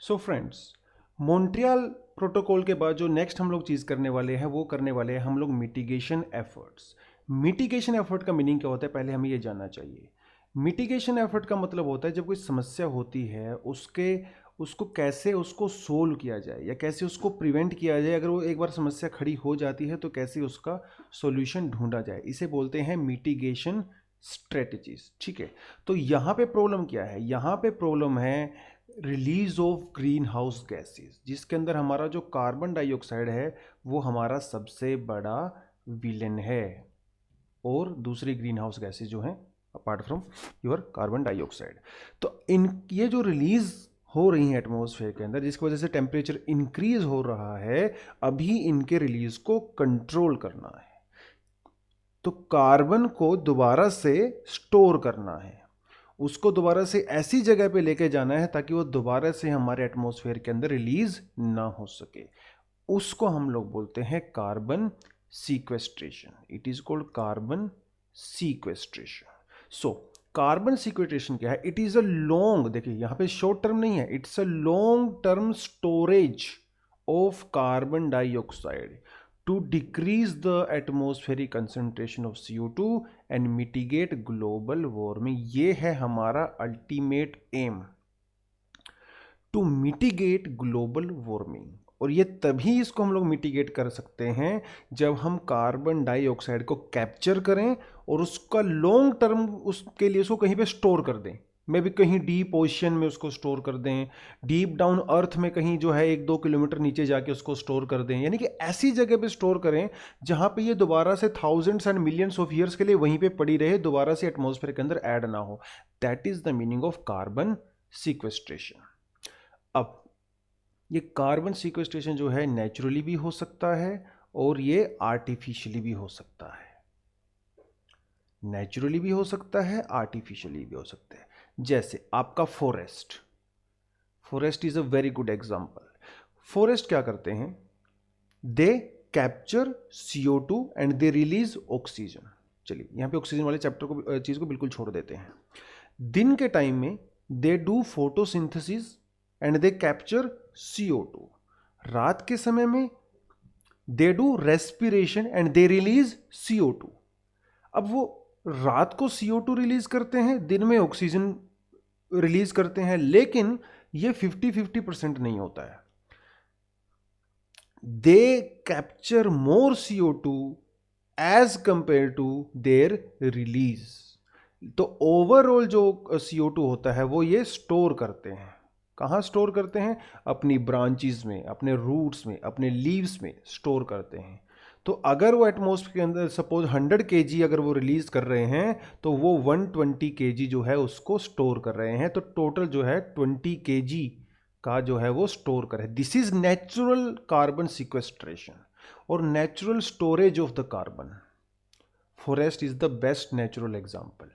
So friends, Montreal protocol के बाद जो नेक्स्ट हम लोग चीज़ करने वाले हैं वो करने वाले हैं हम लोग मिटिगेशन एफर्ट्स। मिटिगेशन एफर्ट का मीनिंग क्या होता है, पहले हमें ये जानना चाहिए। मिटिगेशन एफर्ट का मतलब होता है जब कोई समस्या होती है उसको कैसे उसको सोल्व किया जाए या कैसे उसको प्रिवेंट किया जाए। अगर वो एक बार समस्या खड़ी हो जाती है तो कैसे उसका सॉल्यूशन ढूंढा जाए, इसे बोलते हैं मिटिगेशन स्ट्रेटजीज। ठीक है, तो यहाँ पे प्रॉब्लम क्या है, यहाँ पे प्रॉब्लम है release of green house gases, जिसके अंदर हमारा जो कार्बन डाइऑक्साइड है वो हमारा सबसे बड़ा विलेन है, और दूसरी ग्रीन हाउस गैसेज जो हैं apart from your carbon dioxide. तो इन ये जो रिलीज हो रही हैं एटमॉस्फेयर के अंदर, जिसकी वजह से टेम्परेचर इंक्रीज हो रहा है, अभी इनके रिलीज को कंट्रोल करना है। तो कार्बन को दोबारा से स्टोर करना है, उसको दोबारा से ऐसी जगह पे लेके जाना है ताकि वो दोबारा से हमारे एटमॉस्फेयर के अंदर रिलीज ना हो सके। उसको हम लोग बोलते हैं carbon sequestration. It is called carbon sequestration. So carbon sequestration क्या है? इट इज अ लॉन्ग, देखिए यहां पे शॉर्ट टर्म नहीं है, it's a long term storage of carbon dioxide to decrease the atmospheric concentration of CO2 and mitigate global warming। ये है हमारा ultimate aim, to mitigate global warming. और ये तभी इसको हम लोग मिटिगेट कर सकते हैं जब हम कार्बन डाइऑक्साइड को कैप्चर करें और उसका लॉन्ग टर्म उसके लिए उसको कहीं पे स्टोर कर दें। मे भी कहीं डीप ओशन में उसको स्टोर कर दें, डीप डाउन अर्थ में कहीं जो है 1-2 किलोमीटर नीचे जाके उसको स्टोर कर दें, यानी कि ऐसी जगह पे स्टोर करें जहां पे ये दोबारा से thousands and millions of years के लिए वहीं पे पड़ी रहे, दोबारा से एटमॉस्फेयर के अंदर ऐड ना हो। That is the meaning of carbon sequestration. अब ये कार्बन सीक्वेस्ट्रेशन जो है नेचुरली भी हो सकता है और ये आर्टिफिशियली भी हो सकता है। नेचुरली भी हो सकता है, आर्टिफिशियली भी हो सकता है। जैसे आपका forest, forest is a very good example. Forest क्या करते हैं? They capture CO2 and they release oxygen. चलिए यहां पे ऑक्सीजन वाले चैप्टर को, चीज को बिल्कुल छोड़ देते हैं। दिन के टाइम में they do photosynthesis and they capture CO2। रात के समय में they do respiration and they release CO2। अब वो रात को CO2 रिलीज करते हैं, दिन में ऑक्सीजन रिलीज करते हैं, लेकिन ये 50-50% नहीं होता है। They capture more CO2 as compared to their release. तो ओवरऑल जो CO2 होता है वो ये स्टोर करते हैं। कहाँ स्टोर करते हैं? अपनी ब्रांचेस में, अपने रूट्स में, अपने लीव्स में स्टोर करते हैं। तो अगर वो एटमॉस्फेयर के अंदर सपोज 100 kg अगर वो रिलीज कर रहे हैं तो वो 120 kg जो है उसको स्टोर कर रहे हैं। तो टोटल जो है 20 kg का जो है वो स्टोर करे। This is natural carbon sequestration और natural storage of the carbon. Forest is the best natural example.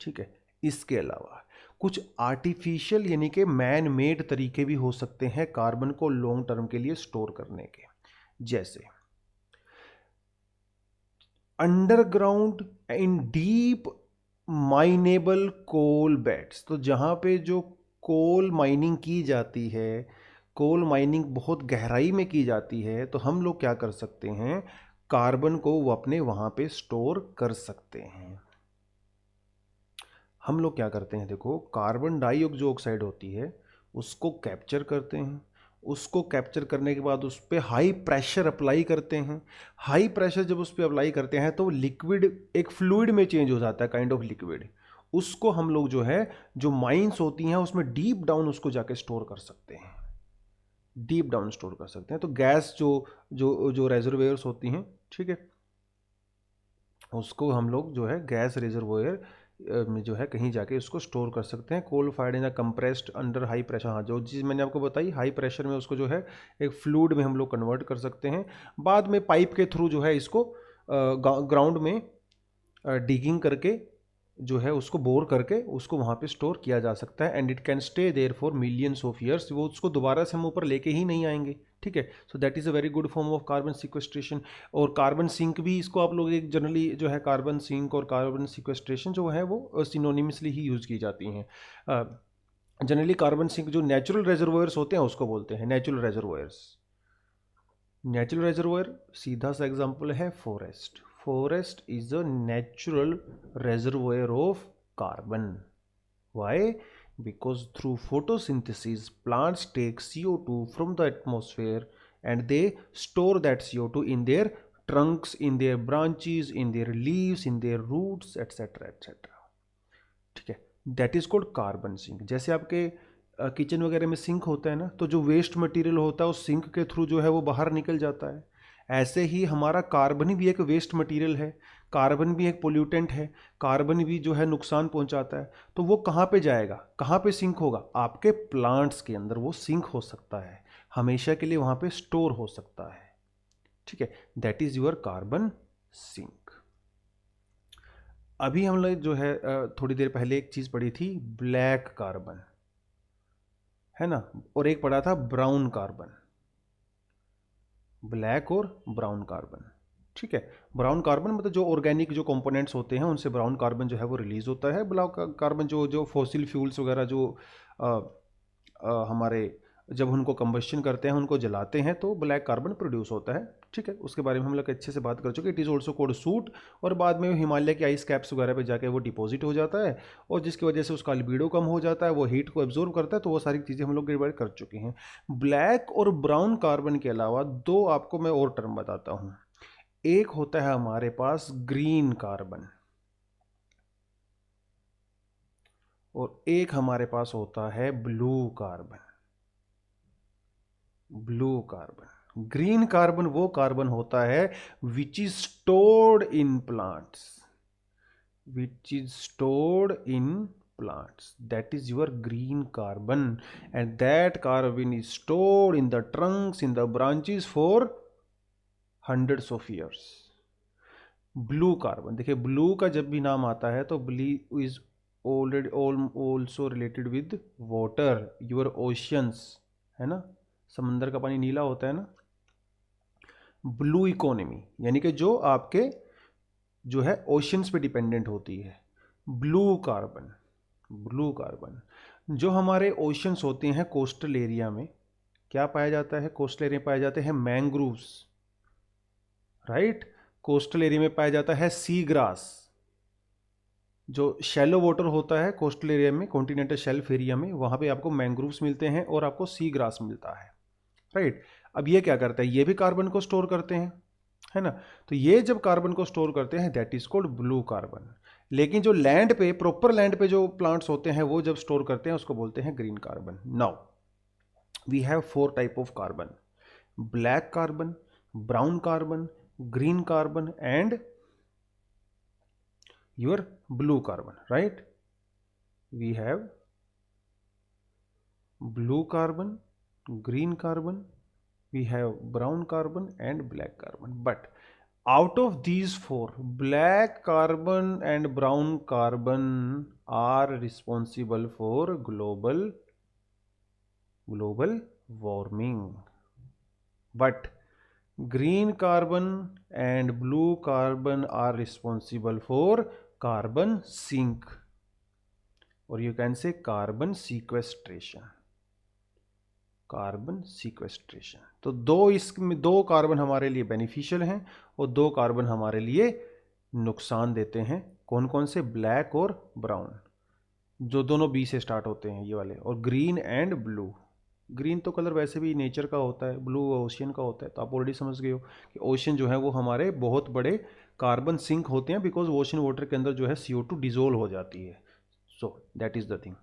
ठीक है, इसके अलावा कुछ आर्टिफिशियल यानी कि मैन मेड तरीके भी हो सकते हैं कार्बन को लॉन्ग टर्म के लिए स्टोर करने के। जैसे underground in deep mineable coal beds. तो जहां पे जो कोल माइनिंग की जाती है, कोल माइनिंग बहुत गहराई में की जाती है, तो हम लोग क्या कर सकते हैं? कार्बन को वो अपने वहां पे स्टोर कर सकते हैं। हम लोग क्या करते हैं, देखो कार्बन डाइऑक्साइड होती है उसको कैप्चर करते हैं, उसको कैप्चर करने के बाद उस पर हाई प्रेशर अप्लाई करते हैं। हाई प्रेशर जब उस पर अप्लाई करते हैं तो लिक्विड एक फ्लूइड में चेंज हो जाता है, काइंड ऑफ लिक्विड। उसको हम लोग जो है जो माइंस होती हैं उसमें डीप डाउन उसको जाके स्टोर कर सकते हैं, डीप डाउन स्टोर कर सकते हैं। तो गैस जो जो जो रेजर्वेयर्स होती हैं, ठीक है, उसको हम लोग जो है गैस रिजर्वोयर में जो है कहीं जाके उसको स्टोर कर सकते हैं। Coal fired in compressed under high pressure. हाँ, जो चीज़ मैंने आपको बताई, हाई प्रेशर में उसको जो है एक फ्लूइड में हम लोग कन्वर्ट कर सकते हैं। बाद में पाइप के थ्रू जो है इसको ग्राउंड में डिगिंग करके जो है उसको बोर करके उसको वहाँ पे स्टोर किया जा सकता है। And it can stay there for millions of years. वो उसको दोबारा से हम ऊपर लेके ही नहीं आएंगे। ठीक है, so that is a very good form of carbon sequestration. और कार्बन सिंक भी, इसको आप लोग एक जनरली जो है कार्बन सिंक और कार्बन सिक्वेस्ट्रेशन जो है वो सिनोनिमसली ही यूज़ की जाती हैं। जनरली कार्बन सिंक जो नेचुरल रेजर्वोयर्स होते हैं उसको बोलते हैं नेचुरल रेजर्वोयर्स। नेचुरल रेजर्वोयर सीधा सा एग्जांपल है forest. Forest is a natural reservoir of carbon. Why? Because through photosynthesis plants take CO2 from the atmosphere and they store that CO2 in their trunks, in their branches, in their leaves, in their roots, etc etc। ठीक है, that is called carbon sink. जैसे आपके kitchen वगैरह में sink होता है ना, तो जो वेस्ट मटेरियल होता है उस सिंक के थ्रू जो है वो बाहर निकल जाता है। ऐसे ही हमारा कार्बन भी एक वेस्ट मटेरियल है, कार्बन भी एक पोल्यूटेंट है, कार्बन भी जो है नुकसान पहुंचाता है। तो वो कहाँ पे जाएगा, कहाँ पे सिंक होगा? आपके प्लांट्स के अंदर वो सिंक हो सकता है, हमेशा के लिए वहाँ पे स्टोर हो सकता है। ठीक है, that is your carbon sink. अभी हम लोग जो है थोड़ी देर पहले एक चीज़ पढ़ी थी, ब्लैक कार्बन, है ना, और एक पढ़ा था ब्राउन कार्बन। ब्लैक और ब्राउन कार्बन, ठीक है। ब्राउन कार्बन मतलब जो ऑर्गेनिक जो कंपोनेंट्स होते हैं उनसे ब्राउन कार्बन जो है वो रिलीज होता है। ब्लैक कार्बन जो जो फॉसिल फ्यूल्स वगैरह जो हमारे जब उनको कंबस्शन करते हैं, उनको जलाते हैं, तो ब्लैक कार्बन प्रोड्यूस होता है। ठीक है, उसके बारे में हम लोग अच्छे से बात कर चुके। It is also called suit, और बाद में हिमालय के आइस कैप्स वगैरह पे जाके वो डिपॉजिट हो जाता है, और जिसकी वजह से उसका अल्बीडो कम हो जाता है, वो हीट को एब्जॉर्ब करता है। तो वो सारी चीज़ें हम लोग डिवाइड कर चुके हैं। ब्लैक और ब्राउन कार्बन के अलावा दो आपको मैं और टर्म बताता हूँ। एक होता है हमारे पास ग्रीन कार्बन, और एक हमारे पास होता है blue carbon. Blue carbon, green carbon वो कार्बन होता है which is stored in plants, which is stored in plants, that is your green carbon, and that carbon is stored in the trunks, in the branches for hundreds of years। Blue carbon, देखिए blue का जब भी नाम आता है तो blue is already also related with water, your oceans, है ना, समंदर का पानी नीला होता है ना। ब्लू इकोनॉमी यानी कि जो आपके जो है ओशियंस पे डिपेंडेंट होती है। ब्लू कार्बन, ब्लू कार्बन जो हमारे ओशियंस होते हैं कोस्टल एरिया में, क्या पाया जाता है? कोस्टल एरिया में पाए जाते हैं मैंग्रोव्स, राइट। कोस्टल एरिया में पाया जाता है सी ग्रास। जो शैलो वाटर होता है कोस्टल एरिया में, कॉन्टिनेंटल शेल्फ एरिया में, वहाँ पे आपको मैंग्रोव्स मिलते हैं और आपको सी ग्रास मिलता है, राइट। अब ये क्या करता है? ये भी कार्बन को स्टोर करते हैं, है ना। तो ये जब कार्बन को स्टोर करते हैं that is called blue carbon. लेकिन जो लैंड पे, प्रॉपर लैंड पे जो प्लांट्स होते हैं वो जब स्टोर करते हैं उसको बोलते हैं green carbon. Now we have 4 type of carbon, black carbon, brown carbon, green carbon and your blue carbon, right? We have blue carbon, green carbon, we have brown carbon and black carbon. But out of these 4, black carbon and brown carbon are responsible for global warming, but green carbon and blue carbon are responsible for carbon sink, or you can say carbon sequestration, carbon sequestration. तो दो carbon हमारे लिए beneficial हैं और 2 carbon हमारे लिए नुकसान देते हैं। कौन कौन से? ब्लैक और ब्राउन, जो दोनों बी से स्टार्ट होते हैं ये वाले, और ग्रीन एंड ब्लू। ग्रीन तो कलर वैसे भी नेचर का होता है, ब्लू ओशियन का होता है। तो आप ऑलरेडी समझ गए हो कि ओशियन जो है वो हमारे बहुत बड़े कार्बन सिंक होते हैं, बिकॉज ओशियन वाटर के अंदर जो है CO2 डिजोल्व हो जाती है। So that is the thing.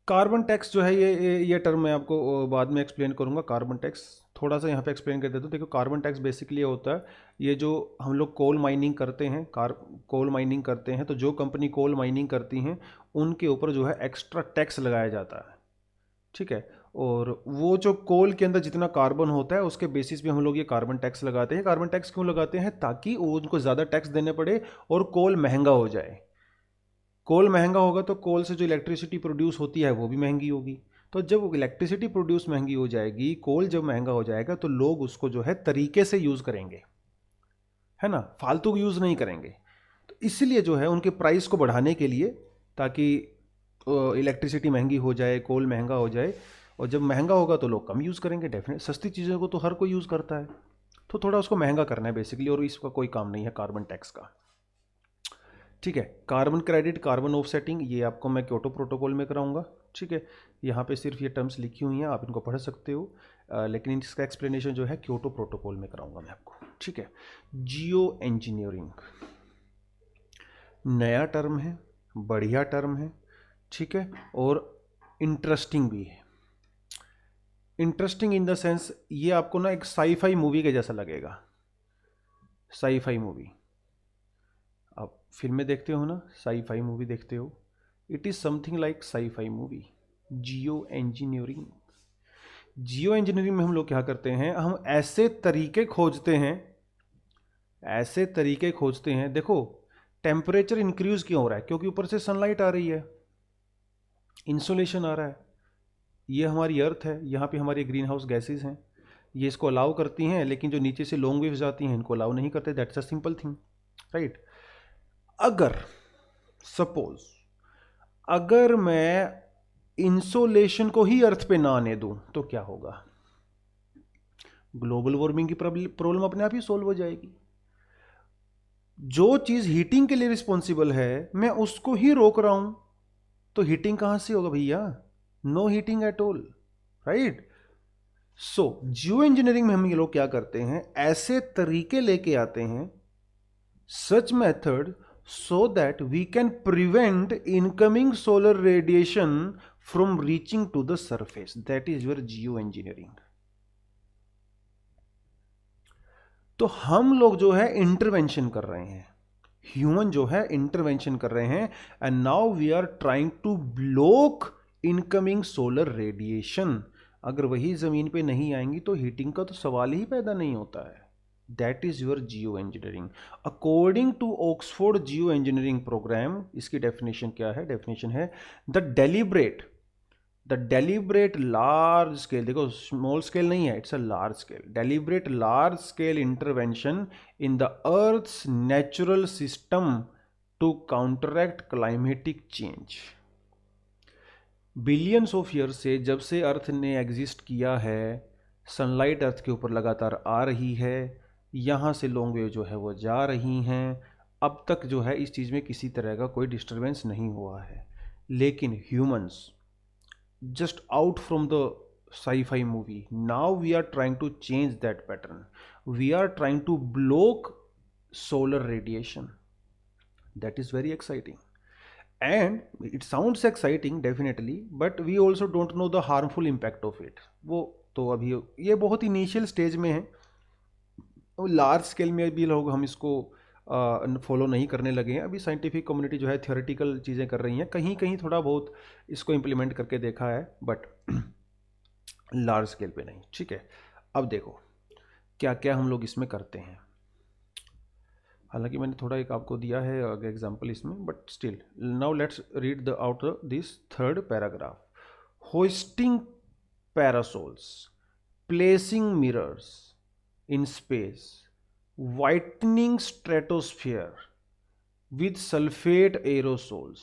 Carbon tax जो है ये टर्म मैं आपको बाद में एक्सप्लेन करूंगा। कार्बन टैक्स थोड़ा सा यहाँ पे एक्सप्लेन कर देता हूँ। देखो कार्बन टैक्स बेसिकली होता है, ये जो हम लोग कोल माइनिंग करते हैं, कोल माइनिंग करते हैं, तो जो कंपनी कोल माइनिंग करती हैं उनके ऊपर जो है एक्स्ट्रा टैक्स लगाया जाता है, ठीक है। और वो जो कोल के अंदर जितना कार्बन होता है उसके बेसिस पे हम लोग ये कार्बन टैक्स लगाते हैं। कार्बन टैक्स क्यों लगाते हैं? ताकि उनको ज़्यादा टैक्स देने पड़े और कोल महंगा हो जाए। कोल महंगा होगा तो कोल से जो इलेक्ट्रिसिटी प्रोड्यूस होती है वो भी महंगी होगी। तो जब इलेक्ट्रिसिटी प्रोड्यूस महंगी हो जाएगी, कोल जब महंगा हो जाएगा, तो लोग उसको जो है तरीके से यूज़ करेंगे, है ना, फालतू यूज़ नहीं करेंगे। तो इसलिए जो है उनके प्राइस को बढ़ाने के लिए, ताकि इलेक्ट्रिसिटी महंगी हो जाए, कोल महंगा हो जाए, और जब महंगा होगा तो लोग कम यूज़ करेंगे डेफिनेट। सस्ती चीज़ों को तो हर कोई यूज़ करता है, तो थोड़ा उसको महंगा करना है बेसिकली, और इसका कोई काम नहीं है कार्बन टैक्स का। ठीक है, कार्बन क्रेडिट, कार्बन ऑफसेटिंग, ये आपको मैं क्योटो प्रोटोकॉल में कराऊंगा। ठीक है, यहाँ पे सिर्फ ये टर्म्स लिखी हुई हैं, आप इनको पढ़ सकते हो, लेकिन इसका एक्सप्लेनेशन जो है क्योटो प्रोटोकॉल में कराऊंगा मैं आपको। ठीक है, जियो इंजीनियरिंग नया टर्म है, बढ़िया टर्म है। ठीक है, और इंटरेस्टिंग भी है। इंटरेस्टिंग इन द सेंस ये आपको ना एक साईफाई मूवी के जैसा लगेगा। साईफाई मूवी, आप फिल्में देखते हो ना, साईफाई मूवी देखते हो, it is something like sci-fi movie. Geo engineering, geo engineering में हम लोग क्या करते हैं, हम ऐसे तरीके खोजते हैं, ऐसे तरीके खोजते हैं। देखो टेम्परेचर इंक्रीज क्यों हो रहा है, क्योंकि ऊपर से सनलाइट आ रही है, इंसोलेशन आ रहा है। ये हमारी अर्थ है, यहाँ पे हमारी ग्रीन हाउस गैसेज हैं, ये इसको अलाउ करती हैं, लेकिन जो नीचे से लॉन्ग वेव्स आती हैं इनको अलाउ नहीं करते। That's a simple thing, right. अगर सपोज अगर मैं इंसोलेशन को ही अर्थ पे ना आने दूं तो क्या होगा, ग्लोबल वार्मिंग की प्रॉब्लम अपने आप ही सोल्व हो जाएगी। जो चीज हीटिंग के लिए रिस्पॉन्सिबल है मैं उसको ही रोक रहा हूं, तो हीटिंग कहां से होगा भैया, no heating at all, right. So geo engineering में हम ये लोग क्या करते हैं, ऐसे तरीके लेके आते हैं, सच method, so that we can prevent incoming solar radiation from reaching to the surface. That is your geoengineering. तो हम लोग जो है इंटरवेंशन कर रहे हैं, ह्यूमन जो है इंटरवेंशन कर रहे हैं, and now we are trying to block incoming solar radiation. अगर वही जमीन पे नहीं आएंगी तो हीटिंग का तो सवाल ही पैदा नहीं होता है। That is your geo engineering according to Oxford geo engineering programme. इसकी डेफिनेशन क्या है, डेफिनेशन है द डेलिब्रेट लार्ज स्केल, देखो स्मॉल स्केल नहीं है, it's a large scale, deliberate large scale intervention in the earth's natural system to counteract climatic change. Billions of year से, जब से अर्थ ने एग्जिस्ट किया है, सनलाइट अर्थ के ऊपर लगातार आ रही है, यहाँ से लॉन्ग वेव जो है वो जा रही हैं, अब तक जो है इस चीज़ में किसी तरह का कोई डिस्टरबेंस नहीं हुआ है। लेकिन humans just out from the sci-fi movie, now we are trying to change that pattern, we are trying to block solar radiation. That is very exciting and it sounds exciting definitely, but we also don't know the harmful impact of it. वो तो अभी ये बहुत initial stage में है, large scale में भी लोग हम इसको फॉलो नहीं करने लगे हैं। अभी साइंटिफिक कम्युनिटी जो है थियोरेटिकल चीज़ें कर रही हैं, कहीं कहीं थोड़ा बहुत इसको इम्प्लीमेंट करके देखा है, बट लार्ज स्केल पे नहीं। ठीक है, अब देखो क्या क्या हम लोग इसमें करते हैं। हालांकि मैंने थोड़ा एक आपको दिया है एग्जाम्पल इसमें, but still now let's read the out this third paragraph. Hoisting parasols, placing mirrors in space, whitening stratosphere with sulfate aerosols,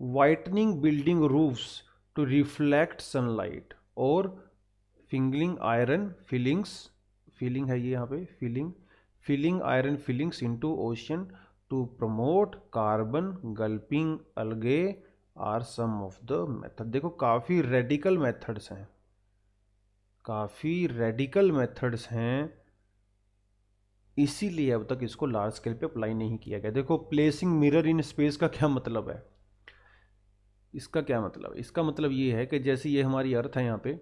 whitening building roofs to reflect sunlight, और फिलिंग आयरन फिलिंग्स, फिलिंग है ये यहाँ पे, filling iron filings into ocean to promote carbon gulping algae are some of the method. देखो काफ़ी radical methods हैं, काफ़ी radical methods हैं, इसीलिए अब तक इसको लार्ज स्केल पे अप्लाई नहीं किया गया। देखो प्लेसिंग मिरर इन स्पेस का क्या मतलब है, इसका क्या मतलब है, इसका मतलब ये है कि जैसे ये हमारी अर्थ है, यहाँ पे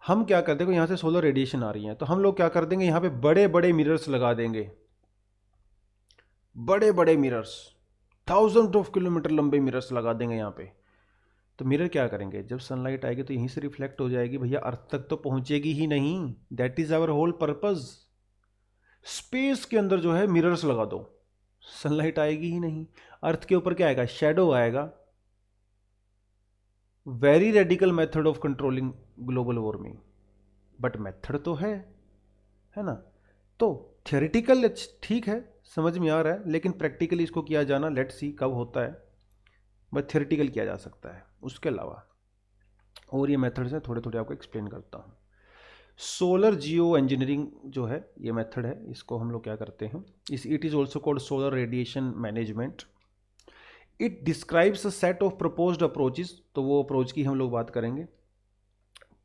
हम क्या कर देंगे, यहाँ से सोलर रेडिएशन आ रही है, तो हम लोग क्या कर देंगे, यहाँ पे बड़े बड़े मिरर्स लगा देंगे, बड़े बड़े मिरर्स, 1000 ऑफ किलोमीटर लंबे मिरर्स लगा देंगे यहाँ पे। तो मिरर क्या करेंगे, जब सनलाइट आएगी तो यहीं से रिफ्लेक्ट हो जाएगी, भैया अर्थ तक तो पहुँचेगी ही नहीं। That is our whole purpose. Space के अंदर जो है मिरर्स लगा दो, सनलाइट आएगी ही नहीं, अर्थ के ऊपर क्या आएगा, शेडो आएगा। Very radical method of controlling global warming, but method तो है ना। तो थियोरेटिकल ठीक है, समझ में आ रहा है, लेकिन प्रैक्टिकली इसको किया जाना, लेट्स सी कब होता है, बट थियोरेटिकल किया जा सकता है। उसके अलावा और ये मेथड्स हैं, थोड़े थोड़े आपको एक्सप्लेन करता हूँ। सोलर जियो इंजीनियरिंग जो है ये मेथड है, इसको हम लोग क्या करते हैं, it is also called solar radiation management. It describes a set of proposed approaches, तो वो अप्रोच की हम लोग बात करेंगे।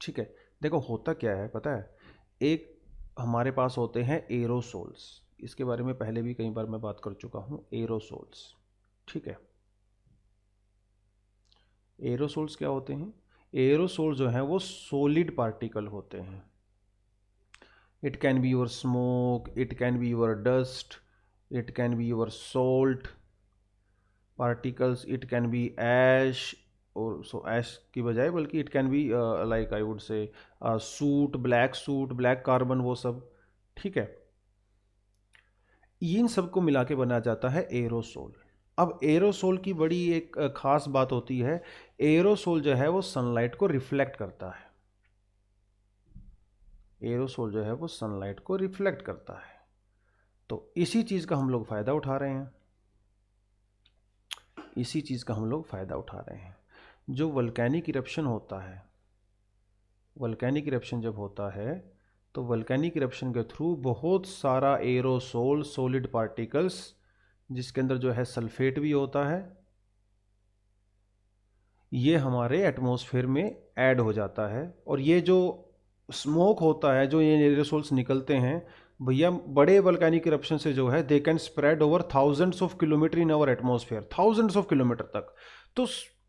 ठीक है, देखो होता क्या है पता है, एक हमारे पास होते हैं एरोसोल्स, इसके बारे में पहले भी कई बार मैं बात कर चुका हूँ, एरोसोल्स। ठीक है, एरोसोल्स क्या होते हैं, एरोसोल जो है वो सॉलिड पार्टिकल होते हैं। It can be your smoke, it can be your dust, it can be your salt particles, it can be ash, और सो ऐश की बजाय बल्कि it can be like I would say soot, black carbon, वो सब। ठीक है, इन सबको मिला के बना जाता है एरोसोल। अब एरोसोल की बड़ी एक खास बात होती है, एरोसोल जो है वो सनलाइट को रिफ्लेक्ट करता है। एरोसोल जो है वो सनलाइट को रिफ्लेक्ट करता है, तो इसी चीज़ का हम लोग फ़ायदा उठा रहे हैं, इसी चीज़ का हम लोग फ़ायदा उठा रहे हैं। जो वल्केनिक इरप्शन होता है, वल्केनिक इरप्शन जब होता है तो वल्केनिक इरप्शन के थ्रू बहुत सारा एरोसोल सॉलिड पार्टिकल्स, जिसके अंदर जो है सल्फेट भी होता है, ये हमारे एटमॉस्फेयर में ऐड हो जाता है। और ये जो स्मोक होता है, जो ये एरोसोल्स निकलते हैं भैया, बड़े वल्केनिक इरप्शन से जो है they can spread over thousands of kilometre in our atmosphere, thousands of kilometre तक। तो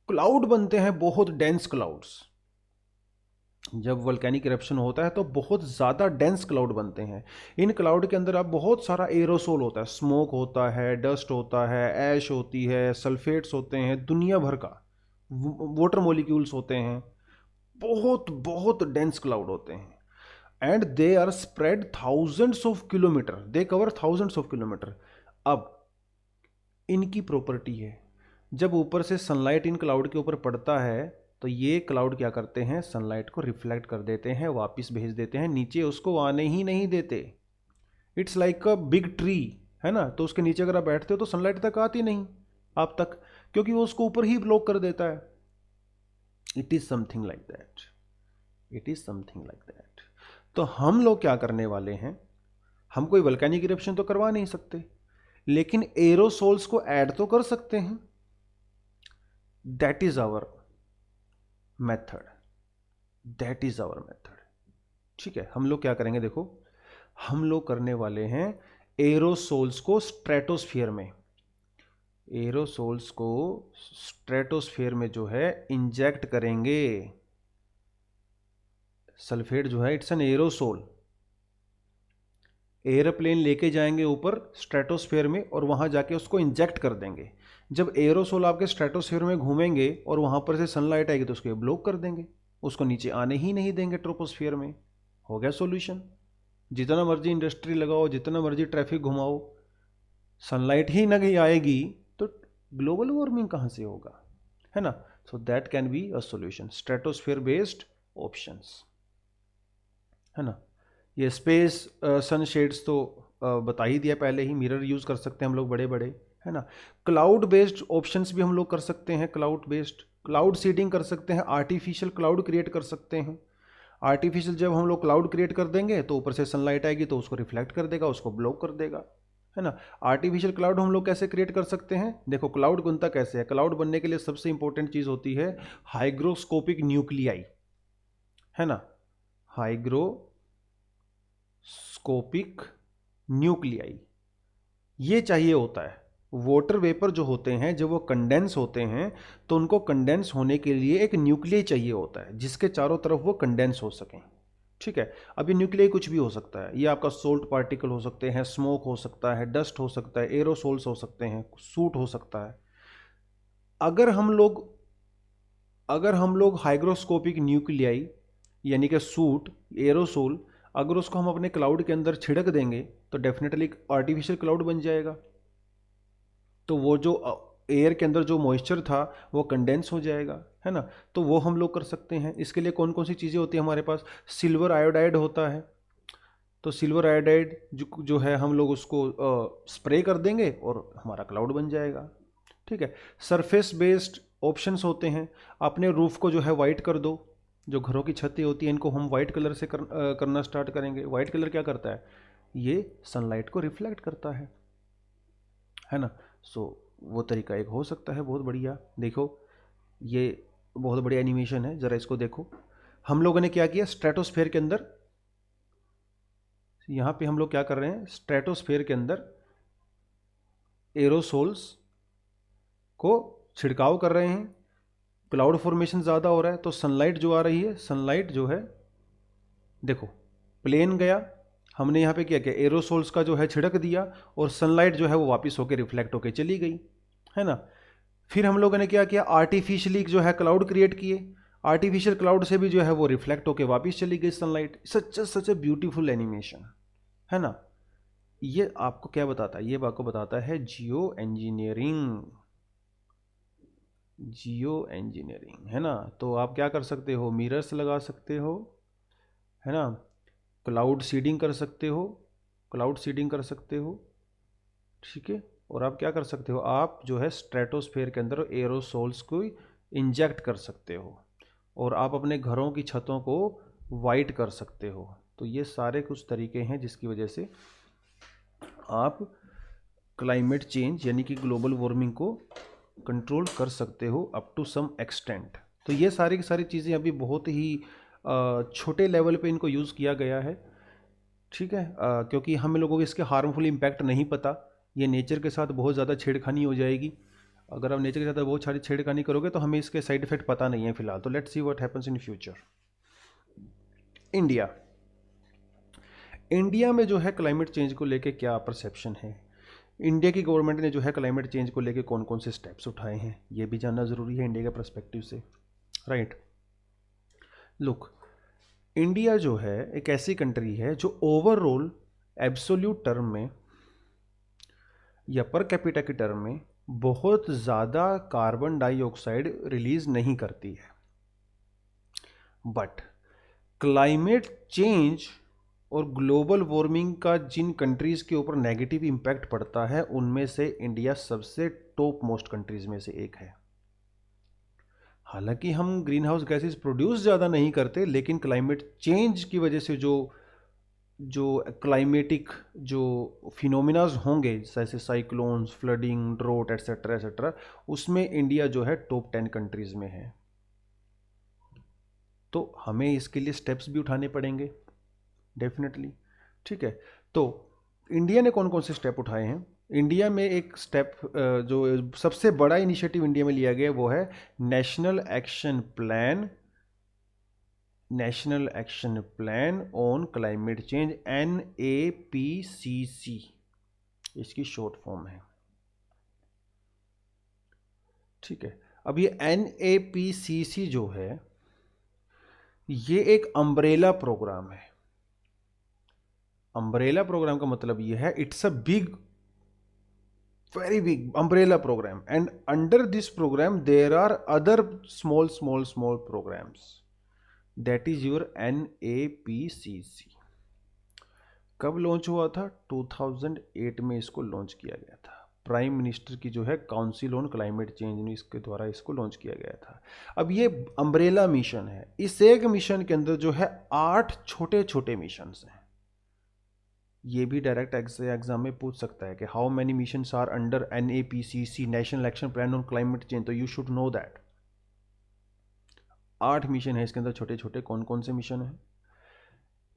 क्लाउड बनते हैं, बहुत डेंस क्लाउड्स। जब वल्केनिक इरप्शन होता है तो बहुत ज़्यादा डेंस क्लाउड बनते हैं। इन क्लाउड के अंदर अब बहुत सारा एरोसोल होता है, स्मोक होता है, डस्ट होता है, ऐश होती है, सल्फेट्स होते हैं, दुनिया भर का वाटर मॉलिक्यूल्स होते हैं, बहुत बहुत डेंस क्लाउड होते हैं। And they are spread thousands of kilometre, they cover thousands of kilometre. अब इनकी प्रॉपर्टी है, जब ऊपर से सनलाइट इन क्लाउड के ऊपर पड़ता है तो ये क्लाउड क्या करते हैं, सनलाइट को रिफ्लेक्ट कर देते हैं, वापस भेज देते हैं नीचे, उसको आने ही नहीं देते। It's like a big tree है ना, तो उसके नीचे अगर आप बैठते हो तो सनलाइट तक आती नहीं आप तक, क्योंकि वो उसको ऊपर ही ब्लॉक कर देता है। It is something like that, it is something like that. तो हम लोग क्या करने वाले हैं, हम कोई वल्केनिक इरप्शन तो करवा नहीं सकते, लेकिन एरोसोल्स को ऐड तो कर सकते हैं। That is our method, that is our method. ठीक है, हम लोग क्या करेंगे, देखो हम लोग करने वाले हैं एरोसोल्स को स्ट्रेटोस्फियर में, एरोसोल्स को स्ट्रेटोस्फियर में जो है इंजेक्ट करेंगे। सल्फेट जो है इट्स एन एरोसोल, एयरप्लेन लेके जाएंगे ऊपर स्ट्रेटोस्फेयर में और वहां जाके उसको इंजेक्ट कर देंगे। जब एरोसोल आपके स्ट्रेटोस्फेयर में घूमेंगे और वहां पर से सनलाइट आएगी तो उसको ब्लॉक कर देंगे, उसको नीचे आने ही नहीं देंगे ट्रोपोस्फियर में। हो गया सॉल्यूशन। जितना मर्जी इंडस्ट्री लगाओ, जितना मर्जी ट्रैफिक घुमाओ, सनलाइट ही नहीं आएगी तो ग्लोबल वार्मिंग कहाँ से होगा, है ना। So that can be a solution, stratosphere based options, है ना। ये स्पेस सन शेड्स तो बता ही दिया पहले ही, मिरर यूज़ कर सकते हैं हम लोग बड़े बड़े, है ना। क्लाउड बेस्ड ऑप्शंस भी हम लोग कर सकते हैं, क्लाउड बेस्ड, क्लाउड सीडिंग कर सकते हैं, आर्टिफिशियल क्लाउड क्रिएट कर सकते हैं। आर्टिफिशियल जब हम लोग क्लाउड क्रिएट कर देंगे तो ऊपर से सनलाइट आएगी तो उसको रिफ्लेक्ट कर देगा, उसको ब्लॉक कर देगा, है ना। आर्टिफिशियल क्लाउड हम लोग कैसे क्रिएट कर सकते हैं, देखो क्लाउड बनता कैसे है। क्लाउड बनने के लिए सबसे इंपॉर्टेंट चीज़ होती है हाइग्रोस्कोपिक न्यूक्लियाई, है ना, हाइग्रोस्कोपिक न्यूक्लियाई, ये चाहिए होता है। वाटर वेपर जो होते हैं जब वो कंडेंस होते हैं तो उनको कंडेंस होने के लिए एक न्यूक्लियाई चाहिए होता है जिसके चारों तरफ वो कंडेंस हो सकें। ठीक है, अब ये न्यूक्लियाई कुछ भी हो सकता है, ये आपका सोल्ट पार्टिकल हो सकते हैं, स्मोक हो सकता है, डस्ट हो सकता है, एरोसोल्स हो सकते हैं, सूट हो सकता है। अगर हम लोग हाइग्रोस्कोपिक न्यूक्लियाई यानी कि सूट, एरोसोल, अगर उसको हम अपने क्लाउड के अंदर छिड़क देंगे तो डेफिनेटली आर्टिफिशियल क्लाउड बन जाएगा। तो वो जो एयर के अंदर जो मॉइस्चर था वो कंडेंस हो जाएगा, है ना। तो वो हम लोग कर सकते हैं। इसके लिए कौन कौन सी चीज़ें होती है हमारे पास, सिल्वर आयोडाइड होता है, तो सिल्वर आयोडाइड जो है हम लोग उसको स्प्रे कर देंगे और हमारा क्लाउड बन जाएगा। ठीक है, सरफेस बेस्ड ऑप्शंस होते हैं। अपने रूफ को जो है वाइट कर दो, जो घरों की छतें होती हैं इनको हम वाइट कलर से करना स्टार्ट करेंगे। वाइट कलर क्या करता है, ये सनलाइट को रिफ्लेक्ट करता है ना। सो वो तरीका एक हो सकता है, बहुत बढ़िया। देखो ये बहुत बढ़िया एनिमेशन है, ज़रा इसको देखो। हम लोगों ने क्या किया, स्ट्रेटोस्फेयर के अंदर, यहाँ पे हम लोग क्या कर रहे हैं, स्ट्रेटोस्फेयर के अंदर एरोसोल्स को छिड़काव कर रहे हैं। क्लाउड फॉर्मेशन ज़्यादा हो रहा है तो सनलाइट जो आ रही है, सनलाइट जो है देखो प्लेन गया, हमने यहाँ पे क्या किया, एरोसोल्स का जो है छिड़क दिया और सनलाइट जो है वो वापस होकर रिफ्लेक्ट होकर चली गई, है ना। फिर हम लोगों ने क्या किया, आर्टिफिशियली जो है क्लाउड क्रिएट किए, आर्टिफिशियल क्लाउड से भी जो है वो रिफ्लेक्ट होकर वापस चली गई sunlight. Such a beautiful animation, है ना। ये आपको क्या बताता है, ये आपको बताता है जियो इंजीनियरिंग, जियो इंजीनियरिंग, है ना। तो आप क्या कर सकते हो, मिरर्स लगा सकते हो, है ना, क्लाउड सीडिंग कर सकते हो, क्लाउड सीडिंग कर सकते हो, ठीक है। और आप क्या कर सकते हो, आप जो है स्ट्रेटोस्फेयर के अंदर एरोसोल्स को इंजेक्ट कर सकते हो और आप अपने घरों की छतों को वाइट कर सकते हो। तो ये सारे कुछ तरीके हैं जिसकी वजह से आप क्लाइमेट चेंज यानी कि ग्लोबल वार्मिंग को कंट्रोल कर सकते हो अप टू सम एक्सटेंट। तो ये सारी की सारी चीज़ें अभी बहुत ही छोटे लेवल पे इनको यूज़ किया गया है, ठीक है, क्योंकि हम लोगों को इसके हार्मफुल इम्पैक्ट नहीं पता। ये नेचर के साथ बहुत ज़्यादा छेड़खानी हो जाएगी। अगर आप नेचर के साथ बहुत सारी छेड़खानी करोगे तो हमें इसके साइड इफेक्ट पता नहीं है फिलहाल। तो let's see what happens in future. India, India में जो है क्लाइमेट चेंज को लेके क्या परसेप्शन है, इंडिया की गवर्नमेंट ने जो है क्लाइमेट चेंज को लेके कौन कौन से स्टेप्स उठाए हैं, ये भी जानना ज़रूरी है इंडिया के पर्सपेक्टिव से, राइट। लुक, इंडिया जो है एक ऐसी कंट्री है जो ओवरऑल एब्सोल्यूट टर्म में या पर कैपिटा की टर्म में बहुत ज़्यादा कार्बन डाइऑक्साइड रिलीज नहीं करती है। बट क्लाइमेट चेंज और ग्लोबल वार्मिंग का जिन कंट्रीज़ के ऊपर नेगेटिव इम्पैक्ट पड़ता है उनमें से इंडिया सबसे टॉप मोस्ट कंट्रीज़ में से एक है। हालांकि हम ग्रीन हाउस गैसेस प्रोड्यूस ज़्यादा नहीं करते, लेकिन क्लाइमेट चेंज की वजह से जो क्लाइमेटिक जो फिनोमिनाज होंगे जैसे cyclones, flooding, draught etcetera etcetera, उसमें इंडिया जो है टॉप 10 कंट्रीज़ में है। तो हमें इसके लिए स्टेप्स भी उठाने पड़ेंगे डेफिनेटली, ठीक है। तो इंडिया ने कौन कौन से स्टेप उठाए हैं, इंडिया में एक स्टेप जो सबसे बड़ा इनिशिएटिव इंडिया में लिया गया वो है national action plan, national action plan on climate change, NAPCC इसकी शॉर्ट फॉर्म है, ठीक है। अब ये NAPCC जो है ये एक अम्ब्रेला प्रोग्राम है। अम्ब्रेला प्रोग्राम का मतलब ये है it's a big, very big umbrella program, and under this program there are other small programs, that is your NAPCC। कब लॉन्च हुआ था, 2008 में इसको लॉन्च किया गया था। प्राइम मिनिस्टर की जो है काउंसिल ऑन क्लाइमेट चेंज ने इसके द्वारा इसको लॉन्च किया गया था। अब ये अम्ब्रेला मिशन है, इस एक मिशन के अंदर जो है 8 छोटे छोटे मिशन हैं। ये भी डायरेक्ट एग्जाम में पूछ सकता है कि how many missions are under NAPCC, national action plan on climate change, तो you should know that 8 mission है इसके अंदर छोटे छोटे। कौन कौन से मिशन है,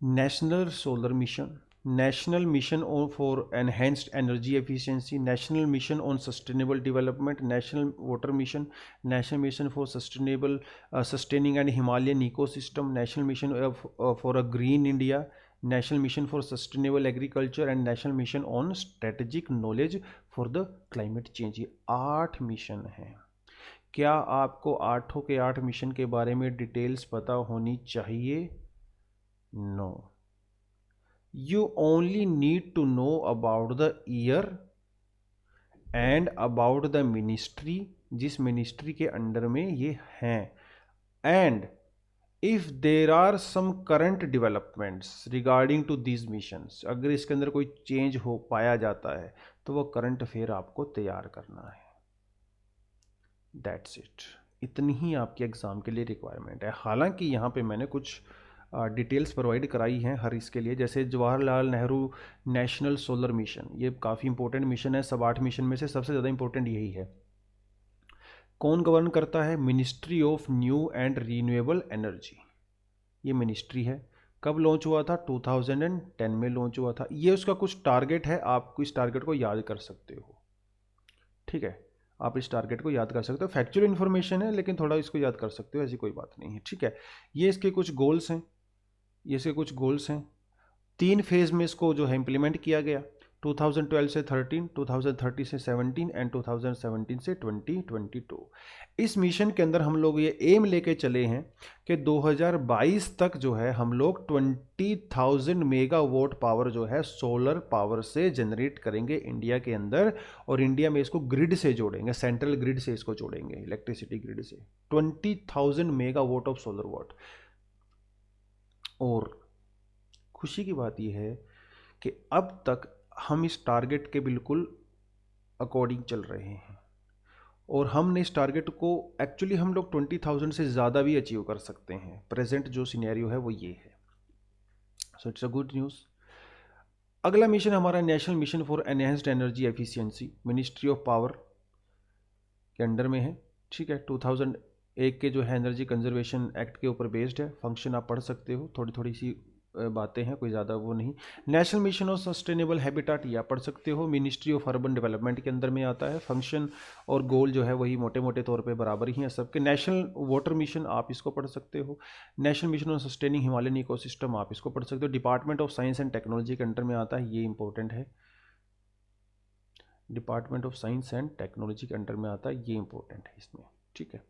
national solar mission, national mission on for enhanced energy efficiency, national mission on sustainable development, national water mission, national mission for sustainable sustaining and Himalayan ecosystem, national mission for a green India, national mission for sustainable agriculture and national mission on strategic knowledge for the climate change. ये 8 mission हैं। क्या आपको 8 के 8 mission के बारे में details पता होनी चाहिए? No, you only need to know about the year and about the ministry, जिस मिनिस्ट्री के अंडर में ये हैं, and if there are some current developments regarding to these missions, अगर इसके अंदर कोई चेंज हो पाया जाता है तो वो करंट अफेयर आपको तैयार करना है। दैट्स इट, इतनी ही आपके एग्ज़ाम के लिए रिक्वायरमेंट है। हालांकि यहाँ पे मैंने कुछ डिटेल्स प्रोवाइड कराई हैं हर इसके लिए, जैसे Jawaharlal Nehru national solar mission, ये काफ़ी इंपॉर्टेंट मिशन है, सब 8 मिशन में से सबसे ज़्यादा इंपॉर्टेंट यही है। कौन गवर्न करता है? Ministry of new and renewable energy, ये मिनिस्ट्री है। कब लॉन्च हुआ था? 2010 में लॉन्च हुआ था। ये उसका कुछ टारगेट है, आप इस टारगेट को याद कर सकते हो, ठीक है, आप इस टारगेट को याद कर सकते हो। फैक्चुअल इन्फॉर्मेशन है लेकिन थोड़ा इसको याद कर सकते हो, ऐसी कोई बात नहीं है, ठीक है। ये इसके कुछ गोल्स हैं, ये इसके कुछ गोल्स हैं। 3 फेज़ में इसको जो है इम्प्लीमेंट किया गया, 2012 से 13, 2030 से 17 एंड 2017 से 2022। इस मिशन के अंदर हम लोग ये एम लेके चले हैं कि 2022 तक जो है हम लोग 20,000 मेगावाट पावर जो है सोलर पावर से जनरेट करेंगे इंडिया के अंदर, और इंडिया में इसको ग्रिड से जोड़ेंगे, सेंट्रल ग्रिड से इसको जोड़ेंगे, इलेक्ट्रिसिटी ग्रिड से 20,000 मेगावाट ऑफ सोलर वाट। और खुशी की बात यह है कि अब तक हम इस टारगेट के बिल्कुल अकॉर्डिंग चल रहे हैं, और हमने इस टारगेट को एक्चुअली हम लोग 20,000 से ज़्यादा भी अचीव कर सकते हैं। प्रेजेंट जो सिनेरियो है वो ये है, so it's a good news. अगला मिशन हमारा national mission for enhanced energy efficiency, ministry of power के अंडर में है, ठीक है। 2001 के जो है एनर्जी कंजर्वेशन एक्ट के ऊपर बेस्ड है। फंक्शन आप पढ़ सकते हो, थोड़ी थोड़ी सी बातें हैं, कोई ज़्यादा वो नहीं। National mission of sustainable habitat, या पढ़ सकते हो, मिनिस्ट्री ऑफ अर्बन डेवलपमेंट के अंदर में आता है। फंक्शन और गोल जो है वही मोटे मोटे तौर पे बराबर ही हैं सबके। नेशनल वाटर मिशन आप इसको पढ़ सकते हो। National mission on sustaining Himalayan ecosystem आप इसको पढ़ सकते हो। Department of science and technology के अंडर में आता है, ये इंपॉर्टेंट है। Department of science and technology के अंडर में आता है, ये इंपॉर्टेंट है इसमें, ठीक है।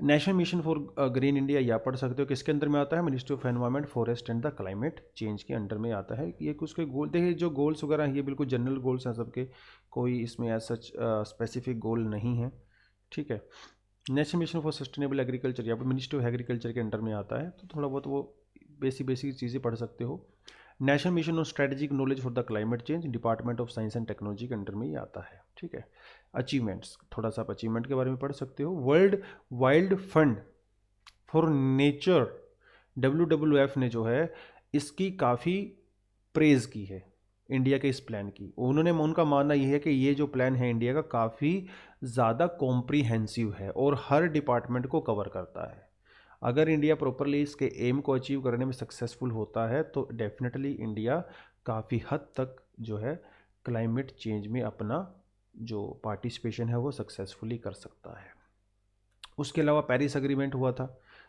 National mission for green India, या पढ़ सकते हो, किसके अंदर में आता है? Ministry of environment forest and the climate change के अंडर में आता है। ये कुछ के गोल देखिए, जो गोल्स वगैरह हैं ये बिल्कुल जनरल गोल्स हैं सबके, कोई इसमें एज सच स्पेसिफिक गोल नहीं है, ठीक है। National mission for sustainable agriculture, या मिनिस्ट्री ऑफ एग्रीकल्चर के अंडर में आता है, तो थोड़ा बहुत वो बेसिक चीज़ें पढ़ सकते हो। National mission on strategic knowledge for the climate change, department of science and technology के अंडर में ही आता है, ठीक है। अचीवमेंट्स, थोड़ा सा आप अचीवमेंट के बारे में पढ़ सकते हो। World wild fund for nature, WWF ने जो है इसकी काफ़ी प्रेज की है इंडिया के इस प्लान की। उनका मानना यह है कि ये जो प्लान है इंडिया का काफ़ी ज़्यादा कॉम्प्रीहेंसिव है और हर डिपार्टमेंट को कवर करता है। अगर इंडिया प्रॉपरली इसके एम को अचीव करने में सक्सेसफुल होता है तो डेफिनेटली इंडिया काफ़ी हद तक जो है क्लाइमेट चेंज में अपना जो पार्टिसिपेशन है वो सक्सेसफुली कर सकता है। उसके अलावा पेरिस एग्रीमेंट हुआ था,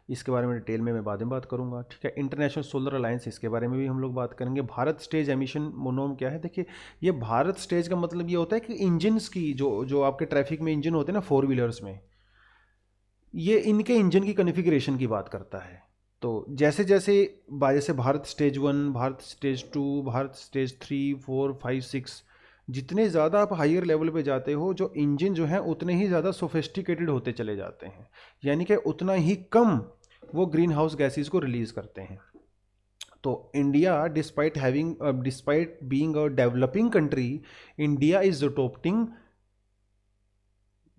इसके बारे में डिटेल में मैं बाद में बात करूंगा, ठीक है। इंटरनेशनल सोलर अलायंस, इसके बारे में भी हम लोग बात करेंगे। भारत स्टेज एमिशन मोनोम क्या है? देखिए, ये भारत स्टेज का मतलब ये होता है कि इंजन्स की जो आपके ट्रैफिक में इंजन होते हैं ना 4 व्हीलर्स में, ये इनके इंजन की कॉन्फ़िगरेशन की बात करता है। तो जैसे जैसे Bharat stage 1, Bharat stage 2, Bharat stage 3, 4, 5, 6, जितने ज़्यादा आप हायर लेवल पे जाते हो, जो इंजन जो हैं उतने ही ज़्यादा सोफिस्टिकेटेड होते चले जाते हैं, यानी कि उतना ही कम वो ग्रीन हाउस गैसेस को रिलीज़ करते हैं। तो India despite being a developing country, India is adopting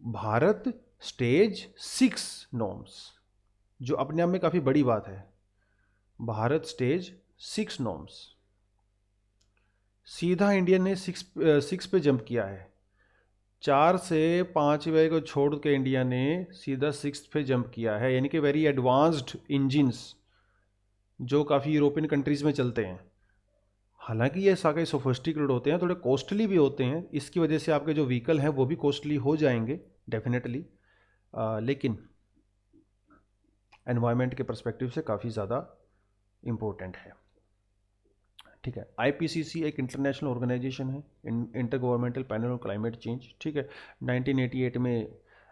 Bharat stage 6 norms, जो अपने आप में काफ़ी बड़ी बात है। भारत स्टेज 6 नॉर्म्स, सीधा इंडिया ने 6 पे जंप किया है। 4 से 5वें को छोड़ के इंडिया ने सीधा 6 पे जंप किया है, यानी कि वेरी एडवांस्ड इंजन्स जो काफ़ी यूरोपियन कंट्रीज़ में चलते हैं। हालांकि ये सारे सोफिस्टिकेटेड होते हैं, थोड़े कॉस्टली भी होते हैं, इसकी वजह से आपके जो व्हीकल हैं वो भी कॉस्टली हो जाएंगे डेफिनेटली, लेकिन एनवायरनमेंट के पर्सपेक्टिव से काफ़ी ज़्यादा इम्पोर्टेंट है, ठीक है। IPCC एक इंटरनेशनल ऑर्गेनाइजेशन है, inter governmental panel on climate change, ठीक है। 1988 में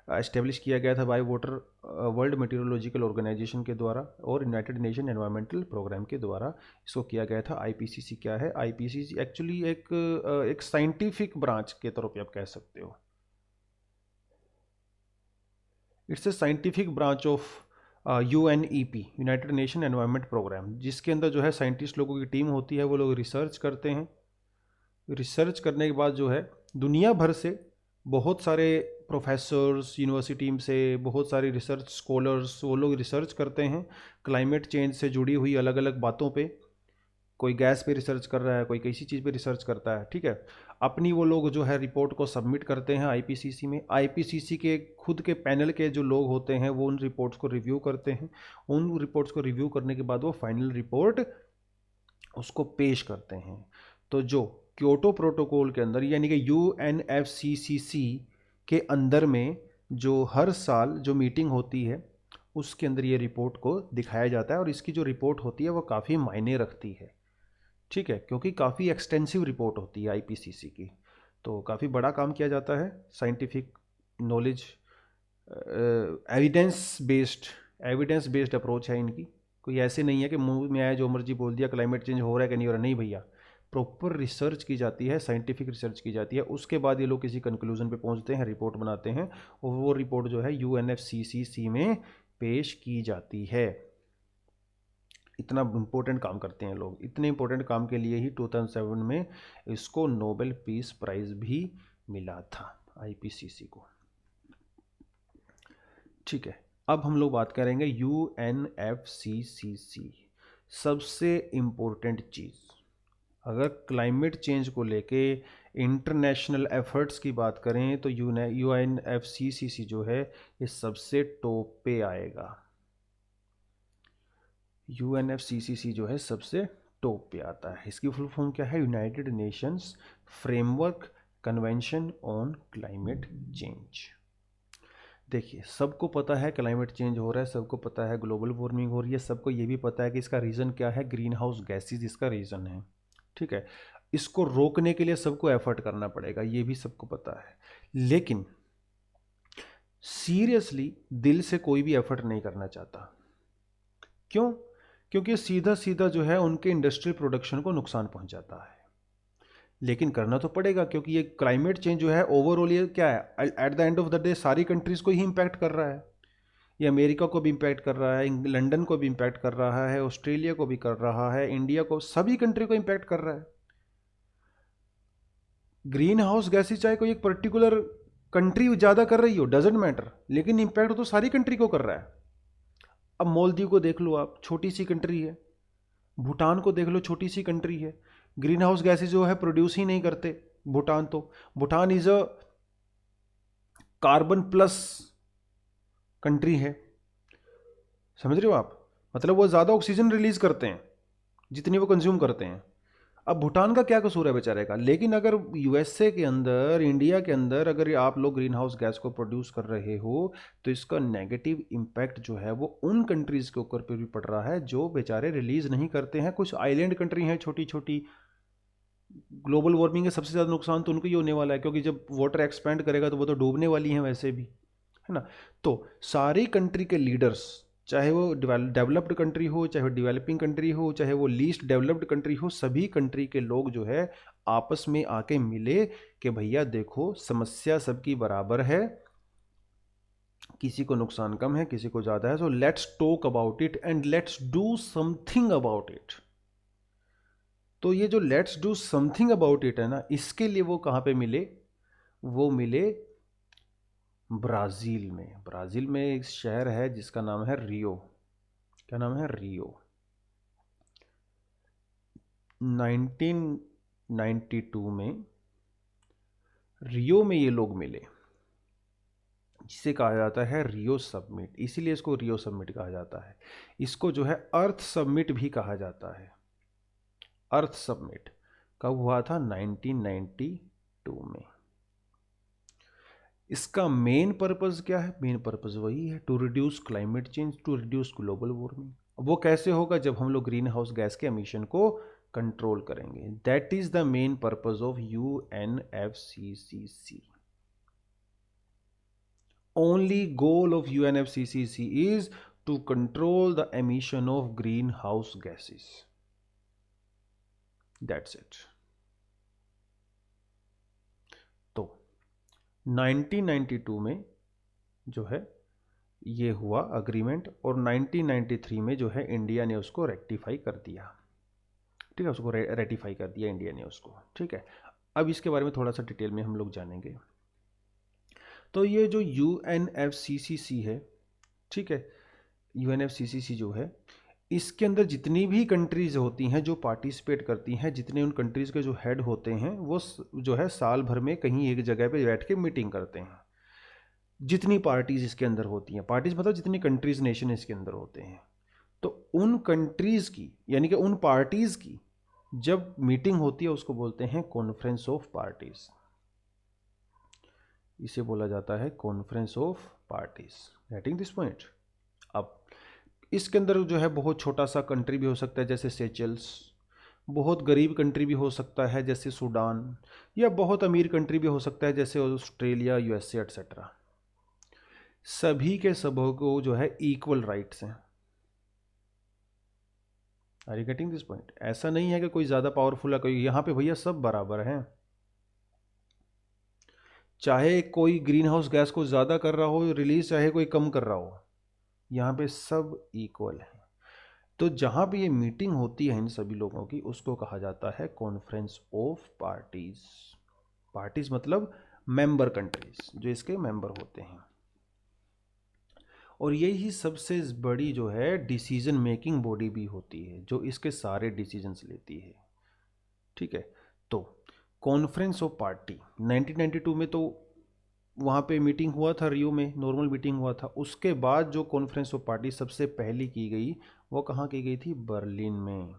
एस्टेब्लिश किया गया था बाय वर्ल्ड मेटीरियोलॉजिकल ऑर्गेनाइजेशन के द्वारा और यूनाइटेड नेशन एनवायरमेंटल प्रोग्राम के द्वारा इसको किया गया था। IPCC क्या है? IPCC एक्चुअली एक साइंटिफिक ब्रांच के तौर पे आप कह सकते हो। It's a scientific branch of UNEP, United Nation Environment Programme, जिसके अंदर जो है साइंटिस्ट लोगों की टीम होती है, वो लोग रिसर्च करते हैं। रिसर्च करने के बाद जो है दुनिया भर से बहुत सारे प्रोफेसर्स यूनिवर्सिटी से, बहुत सारे रिसर्च स्कॉलर्स, वो लोग रिसर्च करते हैं क्लाइमेट चेंज से जुड़ी हुई अलग अलग बातों पे। कोई गैस पे रिसर्च कर रहा है, कोई किसी चीज़ पे रिसर्च करता है, ठीक है। अपनी वो लोग जो है रिपोर्ट को सबमिट करते हैं आईपीसीसी में। आईपीसीसी के खुद के पैनल के जो लोग होते हैं वो उन रिपोर्ट्स को रिव्यू करते हैं। उन रिपोर्ट्स को रिव्यू करने के बाद वो फाइनल रिपोर्ट उसको पेश करते हैं। तो जो क्योटो प्रोटोकॉल के अंदर यानी कि यूएनएफसीसीसी के अंदर में जो हर साल जो मीटिंग होती है उसके अंदर ये रिपोर्ट को दिखाया जाता है, और इसकी जो रिपोर्ट होती है वो काफ़ी मायने रखती है, ठीक है, क्योंकि काफ़ी एक्सटेंसिव रिपोर्ट होती है आईपीसीसी की। तो काफ़ी बड़ा काम किया जाता है, scientific knowledge, evidence based approach है इनकी। कोई ऐसे नहीं है कि मुंह में आया जो मर्जी बोल दिया क्लाइमेट चेंज हो रहा है कि नहीं हो रहा, नहीं भैया। प्रॉपर रिसर्च की जाती है, साइंटिफिक रिसर्च की जाती है, उसके बाद ये लोग किसी कंक्लूजन पे पहुंचते हैं, रिपोर्ट बनाते हैं, और वो रिपोर्ट जो है यूएनएफसीसीसी में पेश की जाती है। इतना इम्पोर्टेंट काम करते हैं लोग। इतने इम्पोर्टेंट काम के लिए ही 2007 में इसको नोबेल पीस प्राइज़ भी मिला था आईपीसीसी को, ठीक है। अब हम लोग बात करेंगे यूएनएफसीसीसी। सबसे इम्पोर्टेंट चीज़, अगर क्लाइमेट चेंज को लेके इंटरनेशनल एफर्ट्स की बात करें तो यूएनएफसीसीसी जो है ये सबसे टॉप पे आएगा। यूएनएफसीसीसी जो है सबसे टॉप पे आता है। इसकी फुल फॉर्म क्या है? United Nations framework convention on climate change. देखिए, सबको पता है क्लाइमेट चेंज हो रहा है, सबको पता है ग्लोबल वार्मिंग हो रही है, सबको ये भी पता है कि इसका रीज़न क्या है, ग्रीन हाउस गैसेज इसका रीज़न है, ठीक है। इसको रोकने के लिए सबको एफर्ट करना पड़ेगा, ये भी सबको पता है। लेकिन सीरियसली दिल से कोई भी एफर्ट नहीं करना चाहता। क्यों? क्योंकि सीधा सीधा जो है उनके इंडस्ट्रियल प्रोडक्शन को नुकसान पहुंचाता है। लेकिन करना तो पड़ेगा, क्योंकि ये क्लाइमेट चेंज जो है ओवरऑल ये क्या है, at the end of the day सारी कंट्रीज को ही इम्पैक्ट कर रहा है। ये अमेरिका को भी इम्पैक्ट कर रहा है, लंदन को भी इम्पैक्ट कर रहा है, ऑस्ट्रेलिया को भी कर रहा है, इंडिया को, सभी कंट्री को इम्पैक्ट कर रहा है। ग्रीन हाउस गैसेज चाहे कोई एक पर्टिकुलर कंट्री ज़्यादा कर रही हो, डजेंट मैटर, लेकिन इम्पैक्ट तो सारी कंट्री को कर रहा है। अब मालदीव को देख लो आप, छोटी सी कंट्री है। भूटान को देख लो, छोटी सी कंट्री है। ग्रीन हाउस गैसेज जो है प्रोड्यूस ही नहीं करते भूटान। तो Bhutan is a carbon plus country है, समझ रहे हो आप? मतलब वो ज़्यादा ऑक्सीजन रिलीज करते हैं जितनी वो कंज्यूम करते हैं। अब भूटान का क्या कसूर है बेचारे का? लेकिन अगर यूएसए के अंदर, इंडिया के अंदर अगर आप लोग ग्रीन हाउस गैस को प्रोड्यूस कर रहे हो तो इसका नेगेटिव इम्पैक्ट जो है वो उन कंट्रीज़ के ऊपर भी पड़ रहा है जो बेचारे रिलीज नहीं करते हैं। कुछ आइलैंड कंट्री हैं छोटी छोटी, ग्लोबल वार्मिंग का सबसे ज़्यादा नुकसान तो उनको ही होने वाला है, क्योंकि जब वाटर एक्सपेंड करेगा तो वो तो डूबने वाली हैं वैसे भी, है ना। तो सारी कंट्री के लीडर्स, चाहे वो डेवलप्ड कंट्री हो, चाहे वो डेवलपिंग कंट्री हो, चाहे वो लीस्ट डेवलप्ड कंट्री हो, सभी कंट्री के लोग जो है आपस में आके मिले कि भैया देखो समस्या सबकी बराबर है, किसी को नुकसान कम है, किसी को ज़्यादा है, so let's talk about it and let's do something about it. तो ये जो let's do something about it है ना, इसके लिए वो कहाँ पे मिले? वो मिले ब्राज़ील में। ब्राज़ील में एक शहर है जिसका नाम है रियो। क्या नाम है? रियो। 1992 में रियो में ये लोग मिले, जिसे कहा जाता है रियो समिट। इसीलिए इसको रियो समिट कहा जाता है। इसको जो है अर्थ समिट भी कहा जाता है। अर्थ समिट कब हुआ था? 1992 में। इसका मेन पर्पस क्या है? मेन पर्पस वही है, to reduce climate change, to reduce global warming. वो कैसे होगा? जब हम लोग ग्रीन हाउस गैस के एमिशन को कंट्रोल करेंगे। That is the main purpose of UNFCCC. Only goal of UNFCCC is to control the emission of green house gases. That's it. तो 1992 में जो है ये हुआ अग्रीमेंट, और 1993 में जो है इंडिया ने उसको रेक्टिफाई कर दिया, ठीक है, उसको रेटिफाई कर दिया इंडिया ने उसको, ठीक है। अब इसके बारे में थोड़ा सा डिटेल में हम लोग जानेंगे। तो ये जो UNFCCC है, ठीक है, UNFCCC जो है, इसके अंदर जितनी भी कंट्रीज़ होती हैं जो पार्टिसिपेट करती हैं, जितने उन कंट्रीज़ के जो हेड होते हैं वो जो है साल भर में कहीं एक जगह पे बैठ के मीटिंग करते हैं। जितनी पार्टीज़ इसके अंदर होती हैं, पार्टीज़ मतलब जितनी कंट्रीज़ नेशन इसके अंदर होते हैं, तो उन कंट्रीज़ की यानी कि उन पार्टीज़ की जब मीटिंग होती है उसको बोलते हैं कॉन्फ्रेंस ऑफ पार्टीज़। इसे बोला जाता है conference of parties. Getting this point? अब इसके अंदर जो है बहुत छोटा सा कंट्री भी हो सकता है जैसे सेचल्स, बहुत गरीब कंट्री भी हो सकता है जैसे सूडान, या बहुत अमीर कंट्री भी हो सकता है जैसे ऑस्ट्रेलिया, USA एट्सेट्रा। सभी के सबों को जो है इक्वल राइट्स हैं। Are you getting this point? ऐसा नहीं है कि कोई ज़्यादा पावरफुल है, कोई यहाँ पे भैया सब बराबर हैं। चाहे कोई ग्रीन हाउस गैस को ज़्यादा कर रहा हो रिलीज, चाहे कोई कम कर रहा हो, यहाँ पे सब इक्वल है। तो जहाँ पे ये मीटिंग होती है इन सभी लोगों की, उसको कहा जाता है कॉन्फ्रेंस ऑफ पार्टीज। पार्टीज मतलब मेंबर कंट्रीज, जो इसके मेंबर होते हैं। और यही सबसे बड़ी जो है डिसीजन मेकिंग बॉडी भी होती है, जो इसके सारे डिसीजंस लेती है। ठीक है, तो कॉन्फ्रेंस ऑफ पार्टी 1992 में तो वहाँ पे मीटिंग हुआ था, रियो में नॉर्मल मीटिंग हुआ था। उसके बाद जो कॉन्फ्रेंस ऑफ पार्टी सबसे पहली की गई वो कहाँ की गई थी? बर्लिन में।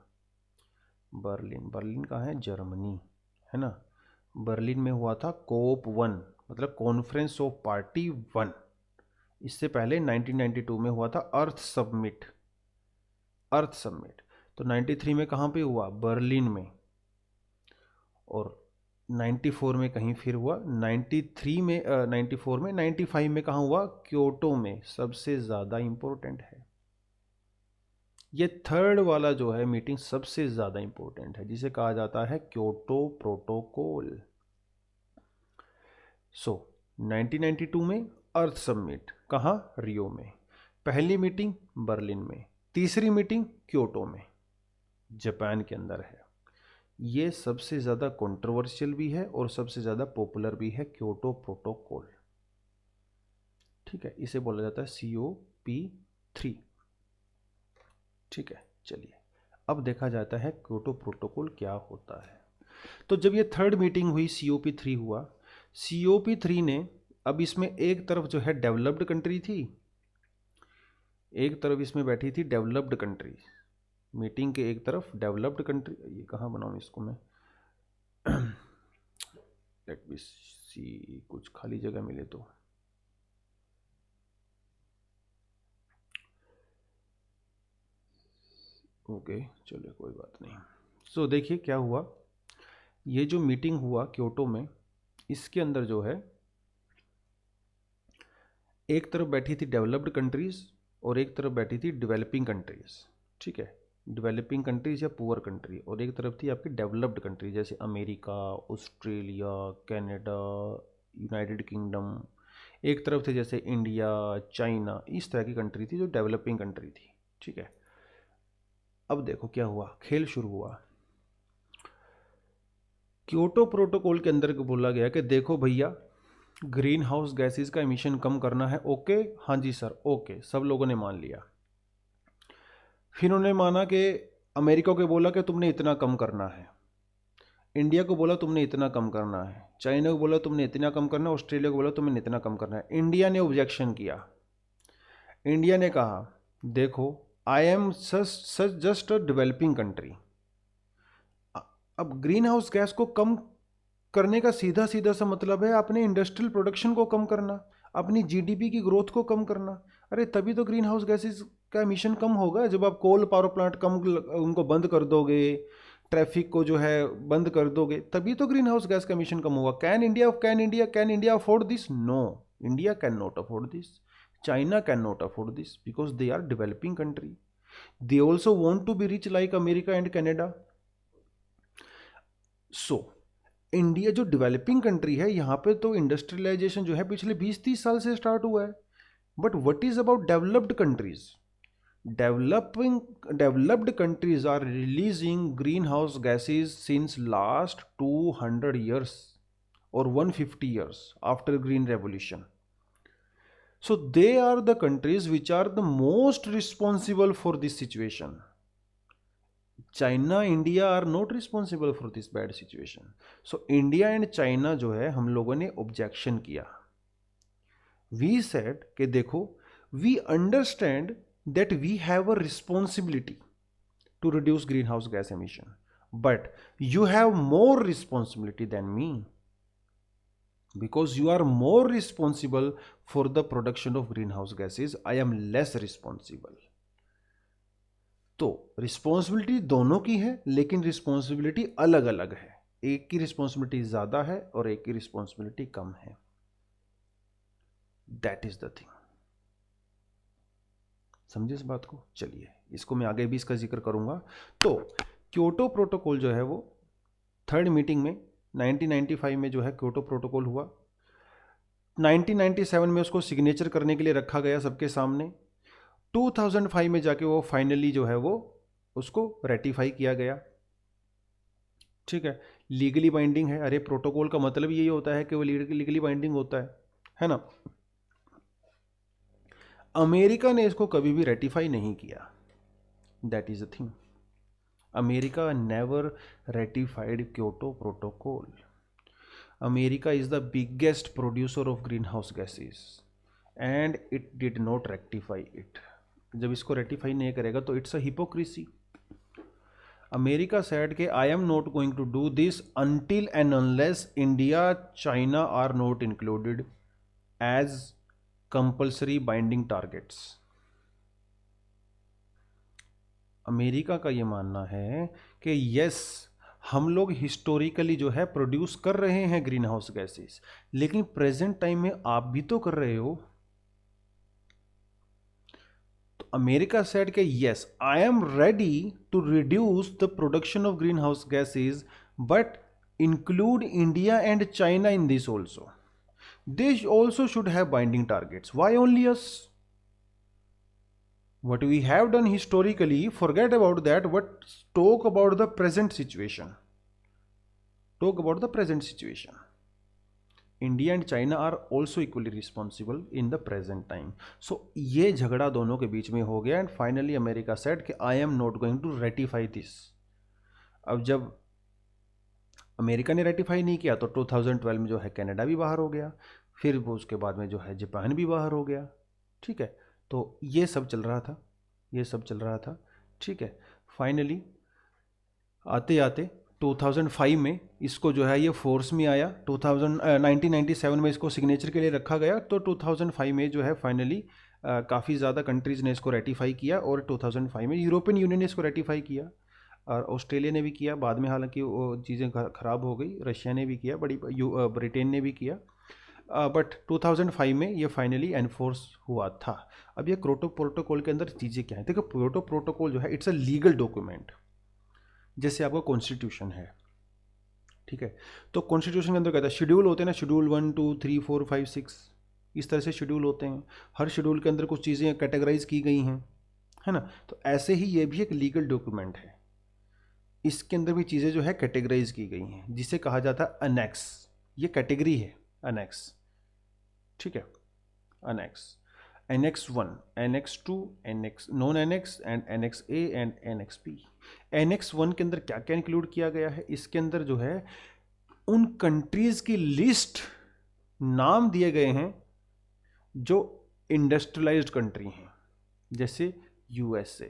बर्लिन कहाँ है? जर्मनी, है ना। बर्लिन में हुआ था COP 1, मतलब कॉन्फ्रेंस ऑफ पार्टी 1। इससे पहले 1992 में हुआ था अर्थ समिट। तो 93 में कहाँ पे हुआ? बर्लिन में। और 94 में कहीं फिर हुआ, 93 में 94 में, 95 में कहाँ हुआ? क्योटो में। सबसे ज़्यादा इम्पोर्टेंट है ये थर्ड वाला जो है मीटिंग, सबसे ज़्यादा इम्पोर्टेंट है, जिसे कहा जाता है क्योटो प्रोटोकॉल। सो 1992 में अर्थ समिट कहाँ? रियो में। पहली मीटिंग बर्लिन में, तीसरी मीटिंग क्योटो में, जापान के अंदर है। ये सबसे ज़्यादा कंट्रोवर्शियल भी है और सबसे ज़्यादा पॉपुलर भी है, क्योटो प्रोटोकॉल। ठीक है, इसे बोला जाता है COP3। ठीक है, चलिए अब देखा जाता है क्योटो प्रोटोकॉल क्या होता है। तो जब ये थर्ड मीटिंग हुई, COP3 हुआ, COP3 ने, अब इसमें एक तरफ जो है डेवलप्ड कंट्री थी, एक तरफ इसमें बैठी थी डेवलप्ड कंट्री। मीटिंग के एक तरफ डेवलप्ड कंट्री, ये कहाँ बनाऊँ इसको मैं, लेट मी सी, कुछ खाली जगह मिले तो। ओके, चलिए कोई बात नहीं। सो देखिए क्या हुआ, ये जो मीटिंग हुआ क्योटो में, इसके अंदर जो है एक तरफ बैठी थी डेवलप्ड कंट्रीज और एक तरफ बैठी थी डेवलपिंग कंट्रीज। ठीक है, डेवलपिंग कंट्रीज या पुअर कंट्री, और एक तरफ थी आपकी डेवलप्ड कंट्री जैसे America, Australia, Canada, United kingdom. एक तरफ थे जैसे इंडिया, चाइना, इस तरह की कंट्री थी जो डेवलपिंग कंट्री थी। ठीक है, अब देखो क्या हुआ, खेल शुरू हुआ। क्योटो प्रोटोकॉल के अंदर बोला गया कि देखो भैया, ग्रीन हाउस गैसेस का एमिशन कम करना है। ओके, हाँ जी सर, ओके, सब लोगों ने मान लिया। फिर उन्होंने माना कि अमेरिका को बोला कि तुमने इतना कम करना है, इंडिया को बोला तुमने इतना कम करना है, चाइना को बोला तुमने इतना कम करना है, ऑस्ट्रेलिया को बोला तुमने इतना कम करना है। इंडिया ने ऑब्जेक्शन किया। इंडिया ने कहा देखो, I am just a developing country. अब ग्रीन हाउस गैस को कम करने का सीधा सीधा सा मतलब है अपने इंडस्ट्रियल प्रोडक्शन को कम करना, अपनी GDP की ग्रोथ को कम करना। अरे तभी तो ग्रीन हाउस गैसेस का एमिशन कम होगा। जब आप कोल पावर प्लांट कम उनको बंद कर दोगे, ट्रैफिक को जो है बंद कर दोगे, तभी तो ग्रीन हाउस गैस का एमिशन कम होगा। Can India afford this? No, India can not afford this, China can not afford this, because they are developing country. They also want to be rich like America and Canada. So India जो developing country है, यहाँ पे तो industrialisation जो है पिछले 20-30 साल से स्टार्ट हुआ है। But what is about developed countries? Developed countries are releasing green house gases since last 200 years और 150 years after green revolution. So they are the countries which are the most responsible for this situation. China, India are not responsible for this bad situation. So India and China जो है हम लोगों ने objection किया. We said कि देखो, we understand that we have a responsibility to reduce greenhouse gas emission, but you have more responsibility than me, because you are more responsible for the production of greenhouse gases. I am less responsible. तो responsibility दोनों की है, लेकिन responsibility अलग अलग है. एक की रिस्पॉन्सिबिलिटी ज्यादा है और एक की रिस्पॉन्सिबिलिटी कम है. That is the thing. समझे इस बात को? चलिए, इसको मैं आगे भी इसका जिक्र करूंगा. तो क्योटो प्रोटोकॉल जो है वो थर्ड मीटिंग में 1995 में जो है क्योटो प्रोटोकॉल हुआ. 1997 में उसको सिग्नेचर करने के लिए रखा गया सबके सामने. 2005 में जाके वो फाइनली जो है वो उसको रेटिफाई किया गया. ठीक है, लीगली बाइंडिंग है. अरे प्रोटोकॉल का मतलब यही होता है कि वो लीगली बाइंडिंग होता है ना. अमेरिका ने इसको कभी भी रेटिफाई नहीं किया. That is a thing. America never ratified Kyoto protocol. America is the biggest producer of green house gases and it did not rectify it. जब इसको रेटिफाई नहीं करेगा तो it's a hypocrisy. America said के I am not going to do this until and unless India, China are not included as compulsory binding targets. America का ये मानना है कि यस, हम लोग हिस्टोरिकली जो है प्रोड्यूस कर रहे हैं ग्रीन हाउस गैसेस, लेकिन प्रेजेंट टाइम में आप भी तो कर रहे हो. America said that yes, I am ready to reduce the production of greenhouse gases, but include India and China in this also. They also should have binding targets. Why only us? What we have done historically, forget about that, but talk about the present situation. Talk about the present situation. India and China are also equally responsible in the present time. So ये झगड़ा दोनों के बीच में हो गया and finally America said कि I am not going to ratify this. अब जब अमेरिका ने रेटिफाई नहीं किया तो 2012 में जो है कनाडा भी बाहर हो गया, फिर वो उसके बाद में जो है जापान भी बाहर हो गया. ठीक है, तो ये सब चल रहा था, ये सब चल रहा था. ठीक है, फाइनली आते आते 2005 में इसको जो है ये फोर्स में आया. 1997 में इसको सिग्नेचर के लिए रखा गया, तो 2005 में जो है फाइनली काफ़ी ज़्यादा कंट्रीज़ ने इसको रेटिफाई किया. और 2005 में यूरोपियन यूनियन ने इसको रेटिफाई किया और ऑस्ट्रेलिया ने भी किया. बाद में हालांकि वो चीज़ें ख़राब हो गई, रशिया ने भी किया, ब्रिटेन ने भी किया. बट 2005 में ये फाइनली एनफोर्स हुआ था. अब ये क्योटो प्रोटोकॉल के अंदर चीज़ें क्या हैं? देखो, क्योटो प्रोटोकॉल जो है इट्स अ लीगल डॉक्यूमेंट. जैसे आपका कॉन्स्टिट्यूशन है, ठीक है, तो कॉन्स्टिट्यूशन के अंदर कहता है शेड्यूल होते हैं ना, शेड्यूल 1, 2, 3, 4, 5, 6, इस तरह से शेड्यूल होते हैं. हर शेड्यूल के अंदर कुछ चीज़ें कैटेगराइज की गई हैं, है ना. तो ऐसे ही ये भी एक लीगल डॉक्यूमेंट है. इसके अंदर भी चीज़ें जो है कैटेगराइज की गई हैं, जिसे कहा जाता है अनेक्स. ये कैटेगरी है अनेक्स. ठीक है, annex, Annex 1, Annex 2, Annex non annex and Annex A and Annex B. Annex 1 के अंदर क्या क्या इंक्लूड किया गया है? इसके अंदर जो है उन कंट्रीज की लिस्ट नाम दिए गए हैं जो इंडस्ट्रियलाइज्ड कंट्री हैं, जैसे USA,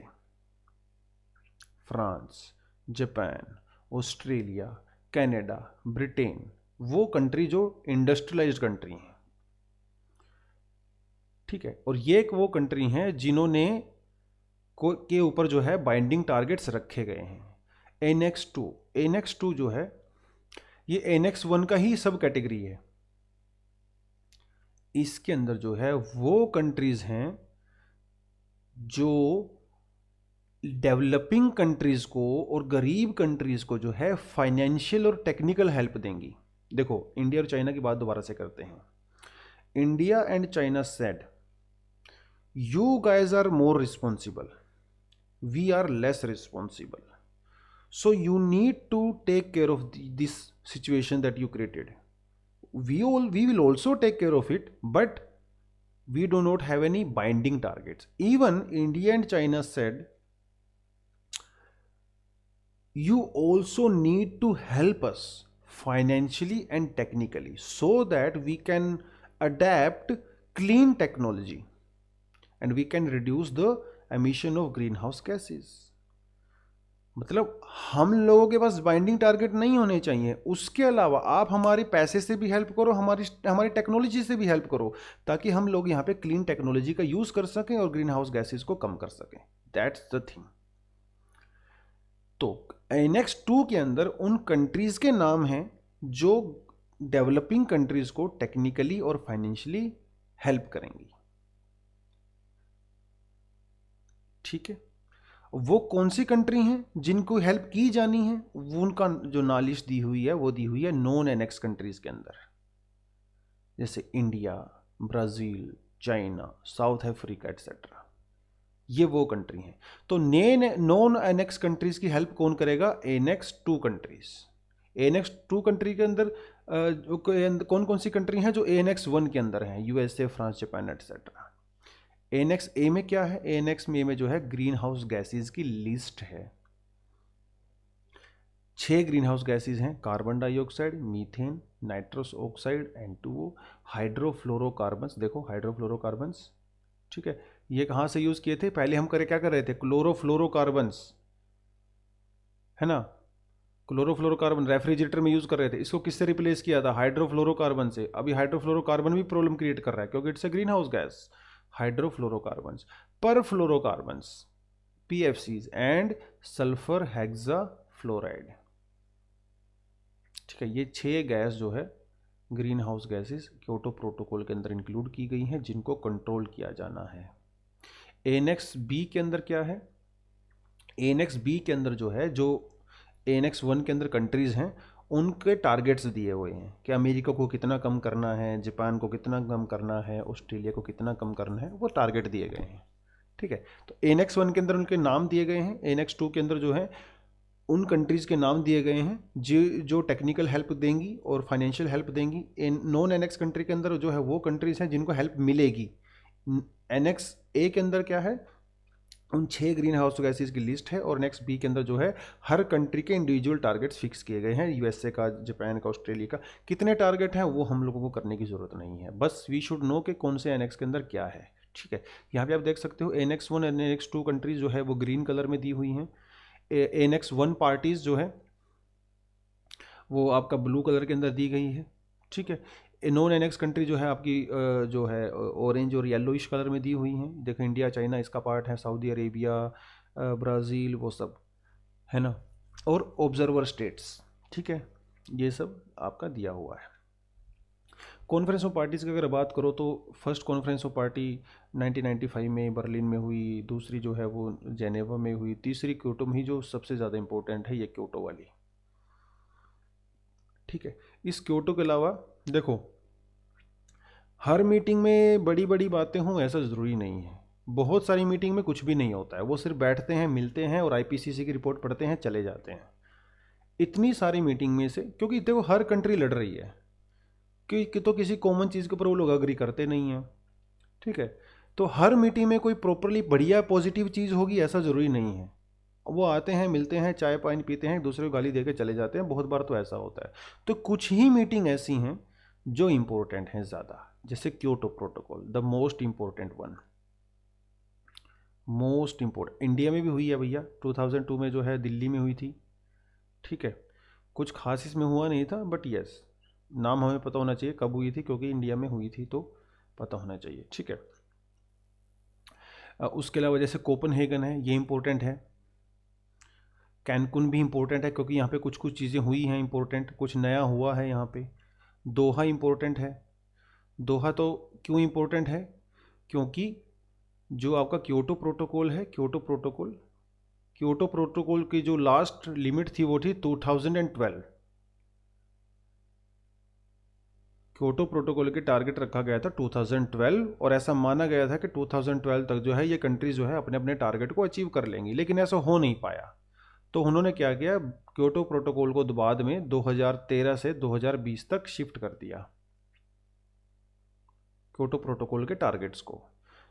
France, Japan, Australia, Canada, Britain. वो कंट्री जो इंडस्ट्रियलाइज्ड कंट्री हैं. ठीक है, और ये एक वो कंट्री हैं जिन्होंने के ऊपर जो है बाइंडिंग टारगेट्स रखे गए हैं. Annex 2 जो है ये Annex 1 का ही सब कैटेगरी है. इसके अंदर जो है वो कंट्रीज हैं जो डेवलपिंग कंट्रीज को और गरीब कंट्रीज को जो है फाइनेंशियल और टेक्निकल हेल्प देंगी. देखो, इंडिया और चाइना की बात दोबारा से करते हैं. India and China said you guys are more responsible, we are less responsible, so you need to take care of this situation that you created. We will also take care of it, but we do not have any binding targets. Even India and China said, you also need to help us financially and technically so that we can adapt clean technology and we can reduce the emission of greenhouse gases. मतलब हम लोगों के पास binding target नहीं होने चाहिए, उसके अलावा आप हमारे पैसे से भी हेल्प करो, हमारी टेक्नोलॉजी से भी हेल्प करो, ताकि हम लोग यहाँ पे क्लीन टेक्नोलॉजी का यूज कर सकें और ग्रीन हाउस गैसेज को कम कर सकें. That's the thing. तो एनेक्स 2 के अंदर उन कंट्रीज के नाम हैं जो डेवलपिंग कंट्रीज को टेक्निकली और फाइनेंशियली हेल्प करेंगी. ठीक है. वो कौन सी कंट्री हैं जिनको हेल्प की जानी है, वो उनका जो नालिश दी हुई है वो दी हुई है नॉन एनेक्स कंट्रीज के अंदर, जैसे India, Brazil, China, south Africa etcetera. ये वो कंट्री हैं. तो नॉन एनेक्स कंट्रीज की हेल्प कौन करेगा? Annex 2 countries. एनेक्स 2 कंट्री के अंदर कौन कौन सी कंट्री हैं जो एनेक्स 1 के अंदर हैं? USA, France, Japan etcetera. Annex A में क्या है? एनेक्स में जो है ग्रीन हाउस गैसेज की लिस्ट है. 6 ग्रीन हाउस गैसेज हैं: carbon dioxide, methane, nitrous oxide, N2O, hydrofluorocarbons. देखो हाइड्रोफ्लोरोकार्बन्स, ठीक है, ये कहाँ से यूज किए थे? पहले हम क्या कर रहे थे? क्लोरोफ्लोरोकार्बन्स, है ना. क्लोरोफ्लोरोकार्बन रेफ्रिजरेटर में यूज कर रहे थे. इसको किससे रिप्लेस किया था? हाइड्रोफ्लोरोकार्बन से. अभी हाइड्रोफ्लोरोकार्बन भी प्रॉब्लम क्रिएट कर रहा है क्योंकि it's a green house gas. Hydrofluorocarbons, perfluorocarbons, PFCs and sulphur hexafluoride. ठीक है, ये 6 गैस जो है green house gases Kyoto protocol के अंदर इंक्लूड की गई हैं, जिनको कंट्रोल किया जाना है. एनेक्स बी के अंदर क्या है? एनेक्स बी के अंदर जो है, जो एनेक्स 1 के अंदर कंट्रीज हैं उनके टारगेट्स दिए हुए हैं कि अमेरिका को कितना कम करना है, जापान को कितना कम करना है, ऑस्ट्रेलिया को कितना कम करना है, वो टारगेट दिए गए हैं. ठीक है. तो एनेक्स 1 के अंदर उनके नाम दिए गए हैं. एनेक्स 2 के अंदर जो है उन कंट्रीज़ के नाम दिए गए हैं जो टेक्निकल हेल्प देंगी और फाइनेंशियल हेल्प देंगी. नॉन एनेक्स कंट्री के अंदर जो है वो कंट्रीज़ हैं जिनको हेल्प मिलेगी. एनेक्स ए के अंदर क्या है? उन 6 ग्रीन हाउस गैसेज की लिस्ट है. और नेक्स्ट बी के अंदर जो है हर कंट्री के इंडिविजुअल टारगेट्स फिक्स किए गए हैं. यूएसए का, जापान का, ऑस्ट्रेलिया का कितने टारगेट हैं वो हम लोगों को करने की ज़रूरत नहीं है. बस वी शुड नो कि कौन से एनेक्स के अंदर क्या है. ठीक है. यहाँ पे आप देख सकते हो एनेक्स 1 एंड एनेक्स 2 कंट्रीज जो है वो ग्रीन कलर में दी हुई हैं. एनेक्स 1 पार्टीज जो है वो आपका ब्लू कलर के अंदर दी गई है. ठीक है. नॉन एनेक्स कंट्री जो है आपकी जो है ऑरेंज और येलोइश कलर में दी हुई हैं. देखो इंडिया, चाइना इसका पार्ट है, सऊदी अरेबिया, ब्राज़ील, वो सब है ना, और ऑब्जर्वर स्टेट्स. ठीक है, ये सब आपका दिया हुआ है. कॉन्फ्रेंस ऑफ पार्टीज़ की अगर बात करो तो फर्स्ट कॉन्फ्रेंस ऑफ पार्टी 1995 में बर्लिन में हुई, दूसरी जो है वो जेनेवा में हुई, तीसरी क्योटो में ही, जो सबसे ज़्यादा इंपॉर्टेंट है ये क्योटो वाली. ठीक है. इस क्योटो के अलावा देखो हर मीटिंग में बड़ी बड़ी बातें हों ऐसा ज़रूरी नहीं है. बहुत सारी मीटिंग में कुछ भी नहीं होता है, वो सिर्फ बैठते हैं, मिलते हैं और IPCC की रिपोर्ट पढ़ते हैं, चले जाते हैं. इतनी सारी मीटिंग में से, क्योंकि देखो हर कंट्री लड़ रही है कि तो किसी कॉमन चीज़ के ऊपर वो लोग अग्री करते नहीं हैं. ठीक है. तो हर मीटिंग में कोई प्रॉपरली बढ़िया पॉजिटिव चीज़ होगी ऐसा ज़रूरी नहीं है. वो आते हैं, मिलते हैं, चाय पानी पीते हैं, दूसरे को गाली देकर चले जाते हैं. बहुत बार तो ऐसा होता है. तो कुछ ही मीटिंग ऐसी हैं जो इम्पोर्टेंट हैं ज़्यादा, जैसे Kyoto protocol, the most important one. Most important India में भी हुई है भैया, 2002 में जो है दिल्ली में हुई थी. ठीक है. कुछ खास इसमें हुआ नहीं था, बट यस नाम हमें पता होना चाहिए कब हुई थी, क्योंकि इंडिया में हुई थी तो पता होना चाहिए. ठीक है. उसके अलावा जैसे कोपनहेगन है, ये इम्पोर्टेंट है. कैनकुन भी इम्पोर्टेंट है क्योंकि यहाँ पे कुछ कुछ चीज़ें हुई हैं इम्पोर्टेंट, कुछ नया हुआ है यहाँ पे. दोहा इम्पोर्टेंट है. दोहा तो क्यों इम्पोर्टेंट है? क्योंकि जो आपका क्योटो प्रोटोकॉल है, क्योटो प्रोटोकॉल की जो लास्ट लिमिट थी वो थी 2012. क्योटो प्रोटोकॉल के टारगेट रखा गया था 2012 और ऐसा माना गया था कि 2012 तक जो है ये कंट्रीज जो है अपने अपने टारगेट को अचीव कर लेंगी, लेकिन ऐसा हो नहीं पाया. तो उन्होंने क्या किया, क्योटो प्रोटोकॉल को बाद में 2013 से 2020 तक शिफ्ट कर दिया. क्योटो प्रोटोकॉल के टारगेट्स को।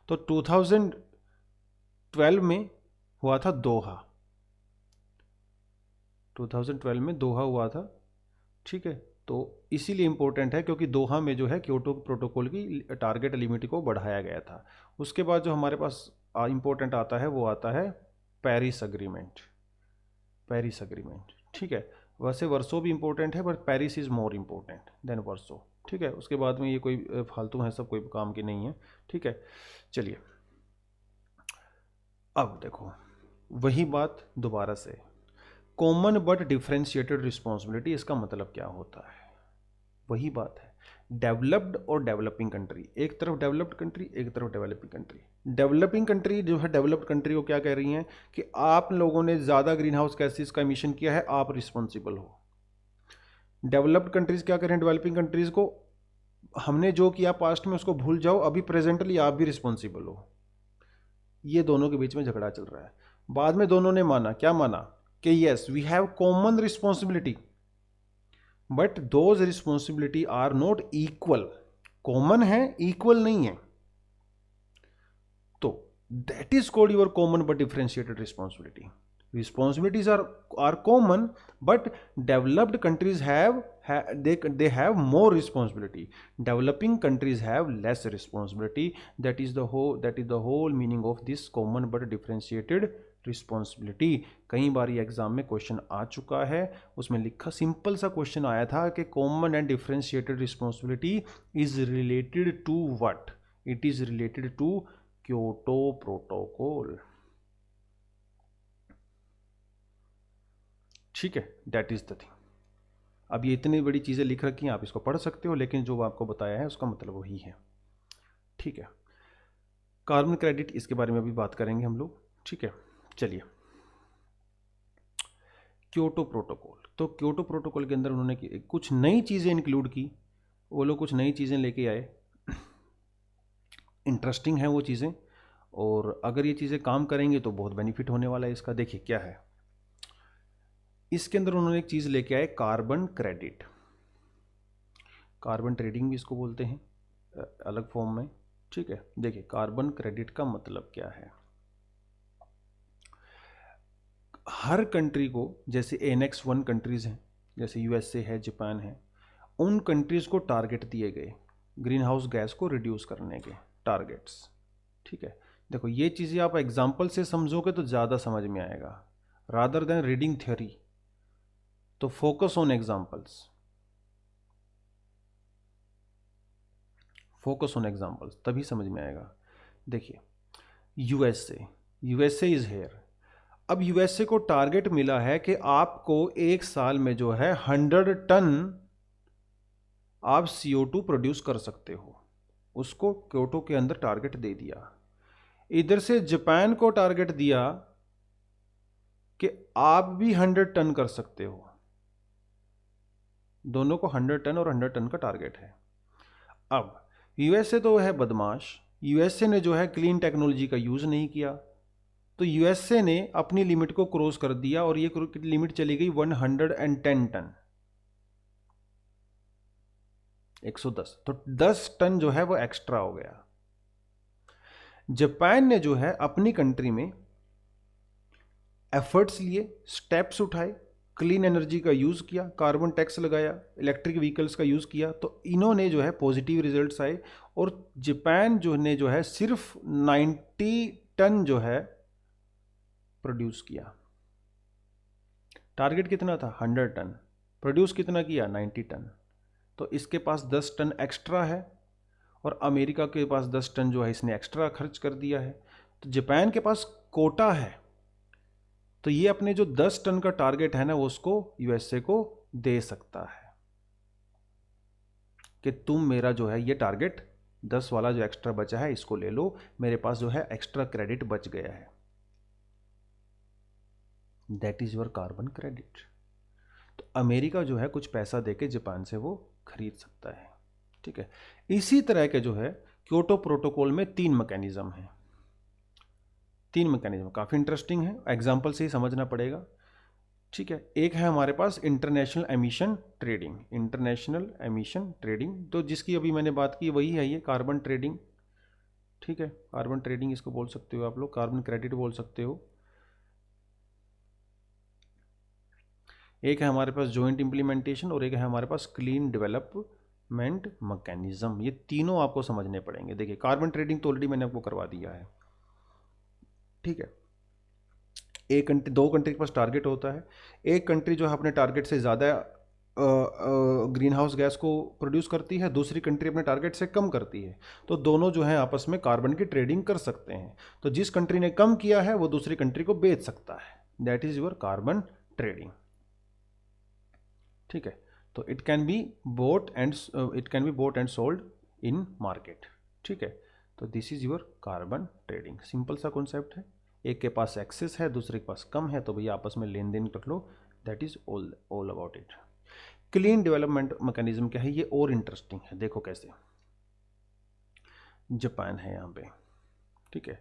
तो 2012 में हुआ था दोहा, 2012 में दोहा हुआ था, ठीक है। तो इसीलिए इम्पोर्टेंट है क्योंकि दोहा में जो है क्योटो प्रोटोकॉल की टारगेट लिमिट को बढ़ाया गया था। उसके बाद जो हमारे पास इम्पोर्टेंट आता है वो आता है पेरिस अग्रीमेंट, पेरिस अग्रीमेंट, ठीक है। वैसे वर्सो भी इम्पोर्टेंट है but Paris is more important than Warsaw, ठीक है। उसके बाद में ये कोई फालतू है, सब कोई काम की नहीं है, ठीक है। चलिए अब देखो वही बात दोबारा से, कॉमन बट डिफरेंशिएटेड रिस्पॉन्सिबिलिटी, इसका मतलब क्या होता है? वही बात है, डेवलप्ड और डेवलपिंग कंट्री, एक तरफ डेवलप्ड कंट्री एक तरफ डेवलपिंग कंट्री। डेवलपिंग कंट्री जो है डेवलप्ड कंट्री को क्या कह रही हैं कि आप लोगों ने ज़्यादा ग्रीन हाउस गैसेस का इमिशन किया है, आप रिस्पॉन्सिबल हो। डेवलप्ड कंट्रीज क्या करें डेवलपिंग कंट्रीज को, हमने जो किया पास्ट में उसको भूल जाओ, अभी प्रेजेंटली आप भी रिस्पॉन्सिबल हो। ये दोनों के बीच में झगड़ा चल रहा है। बाद में दोनों ने माना, क्या माना कि yes we have common responsibility but those responsibility are not equal. Common है, इक्वल नहीं है, तो that is called your common but differentiated responsibility. Responsibilities are common, but developed countries they have more responsibility. Developing countries have less responsibility. That is the whole meaning of this common but differentiated responsibility. कई बार ये exam में question आ चुका है, उसमें लिखा simple सा question आया था कि common and differentiated responsibility is related to what? It is related to Kyoto protocol, ठीक है। That is the thing. अब ये इतनी बड़ी चीज़ें लिख रखी हैं, आप इसको पढ़ सकते हो, लेकिन जो आपको बताया है उसका मतलब वही है, ठीक है। कार्बन क्रेडिट, इसके बारे में भी बात करेंगे हम लोग, ठीक है। चलिए क्योटो प्रोटोकॉल, तो क्योटो प्रोटोकॉल के अंदर उन्होंने कुछ नई चीज़ें इंक्लूड की, वो लोग कुछ नई चीज़ें लेके आए, इंटरेस्टिंग है वो चीज़ें, और अगर ये चीज़ें काम करेंगे तो बहुत बेनिफिट होने वाला है इसका। देखिए क्या है इसके अंदर, उन्होंने एक चीज़ लेके आए कार्बन क्रेडिट, कार्बन ट्रेडिंग भी इसको बोलते हैं अलग फॉर्म में, ठीक है। देखिए कार्बन क्रेडिट का मतलब क्या है, हर कंट्री को, जैसे एनेक्स 1 कंट्रीज हैं, जैसे यूएसए है, जापान है, उन कंट्रीज को टारगेट दिए गए ग्रीन हाउस गैस को रिड्यूस करने के टारगेट्स, ठीक है। देखो ये चीज़ें आप एग्जाम्पल से समझोगे तो ज़्यादा समझ में आएगा रादर देन रीडिंग थ्योरी, तो focus on examples, focus on examples तभी समझ में आएगा। देखिए यूएसए इज हेयर, अब यूएसए को टारगेट मिला है कि आपको एक साल में जो है 100 टन आप CO2 प्रोड्यूस कर सकते हो, उसको क्योटो के अंदर टारगेट दे दिया। इधर से जापान को टारगेट दिया कि आप भी 100 टन कर सकते हो, दोनों को 100 टन और 100 टन का टारगेट है। अब यूएसए तो है बदमाश, यूएसए ने जो है क्लीन टेक्नोलॉजी का यूज़ नहीं किया, तो यूएसए ने अपनी लिमिट को क्रॉस कर दिया और ये लिमिट चली गई 110 टन, 110, तो 10 टन जो है वो एक्स्ट्रा हो गया। जापान ने जो है अपनी कंट्री में एफर्ट्स लिए, स्टेप्स उठाए, क्लीन एनर्जी का यूज़ किया, कार्बन टैक्स लगाया, इलेक्ट्रिक व्हीकल्स का यूज़ किया, तो इन्होंने जो है पॉजिटिव रिजल्ट्स आए, और जापान जो है सिर्फ 90 टन जो है प्रोड्यूस किया। टारगेट कितना था 100 टन, प्रोड्यूस कितना किया 90 टन, तो इसके पास 10 टन एक्स्ट्रा है, और अमेरिका के पास 10 टन जो है इसने एक्स्ट्रा खर्च कर दिया है, तो जापान के पास कोटा है, तो ये अपने जो 10 टन का टारगेट है ना वो उसको यूएसए को दे सकता है कि तुम मेरा जो है ये टारगेट 10 वाला जो एक्स्ट्रा बचा है इसको ले लो, मेरे पास जो है एक्स्ट्रा क्रेडिट बच गया है। That is your carbon credit. तो अमेरिका जो है कुछ पैसा देके जापान से वो खरीद सकता है, ठीक है। इसी तरह के जो है क्योटो प्रोटोकॉल में 3 मैकेनिज्म हैं, 3 मैकेनिज्म काफ़ी इंटरेस्टिंग है, एग्जाम्पल से ही समझना पड़ेगा। ठीक है। एक है हमारे पास international emission trading, international emission trading, तो जिसकी अभी मैंने बात की वही है ये कार्बन ट्रेडिंग। ठीक है, कार्बन ट्रेडिंग इसको बोल सकते हो आप लोग, कार्बन क्रेडिट बोल सकते हो। एक है हमारे पास जॉइंट इम्प्लीमेंटेशन और एक है हमारे पास क्लीन डेवलपमेंट मैकेनिज्म। ये तीनों आपको समझने पड़ेंगे। देखिए कार्बन ट्रेडिंग तो ऑलरेडी मैंने आपको करवा दिया है। ठीक है, एक कंट्री, दो कंट्री के पास टारगेट होता है। एक कंट्री जो है अपने टारगेट से ज़्यादा ग्रीन हाउस गैस को प्रोड्यूस करती है, दूसरी कंट्री अपने टारगेट से कम करती है, तो दोनों जो है आपस में कार्बन की ट्रेडिंग कर सकते हैं। तो जिस कंट्री ने कम किया है वो दूसरी कंट्री को बेच सकता है, that is your carbon trading. ठीक है, तो it can B boat and sold in market. ठीक है, तो this is your carbon trading. Simple सा कॉन्सेप्ट है, एक के पास एक्सेस है दूसरे के पास कम है, तो भैया आपस में लेन देन कर लो, that is all about it. Clean development mechanism क्या है, ये और इंटरेस्टिंग है। देखो कैसे, जापान है यहाँ पे। ठीक है,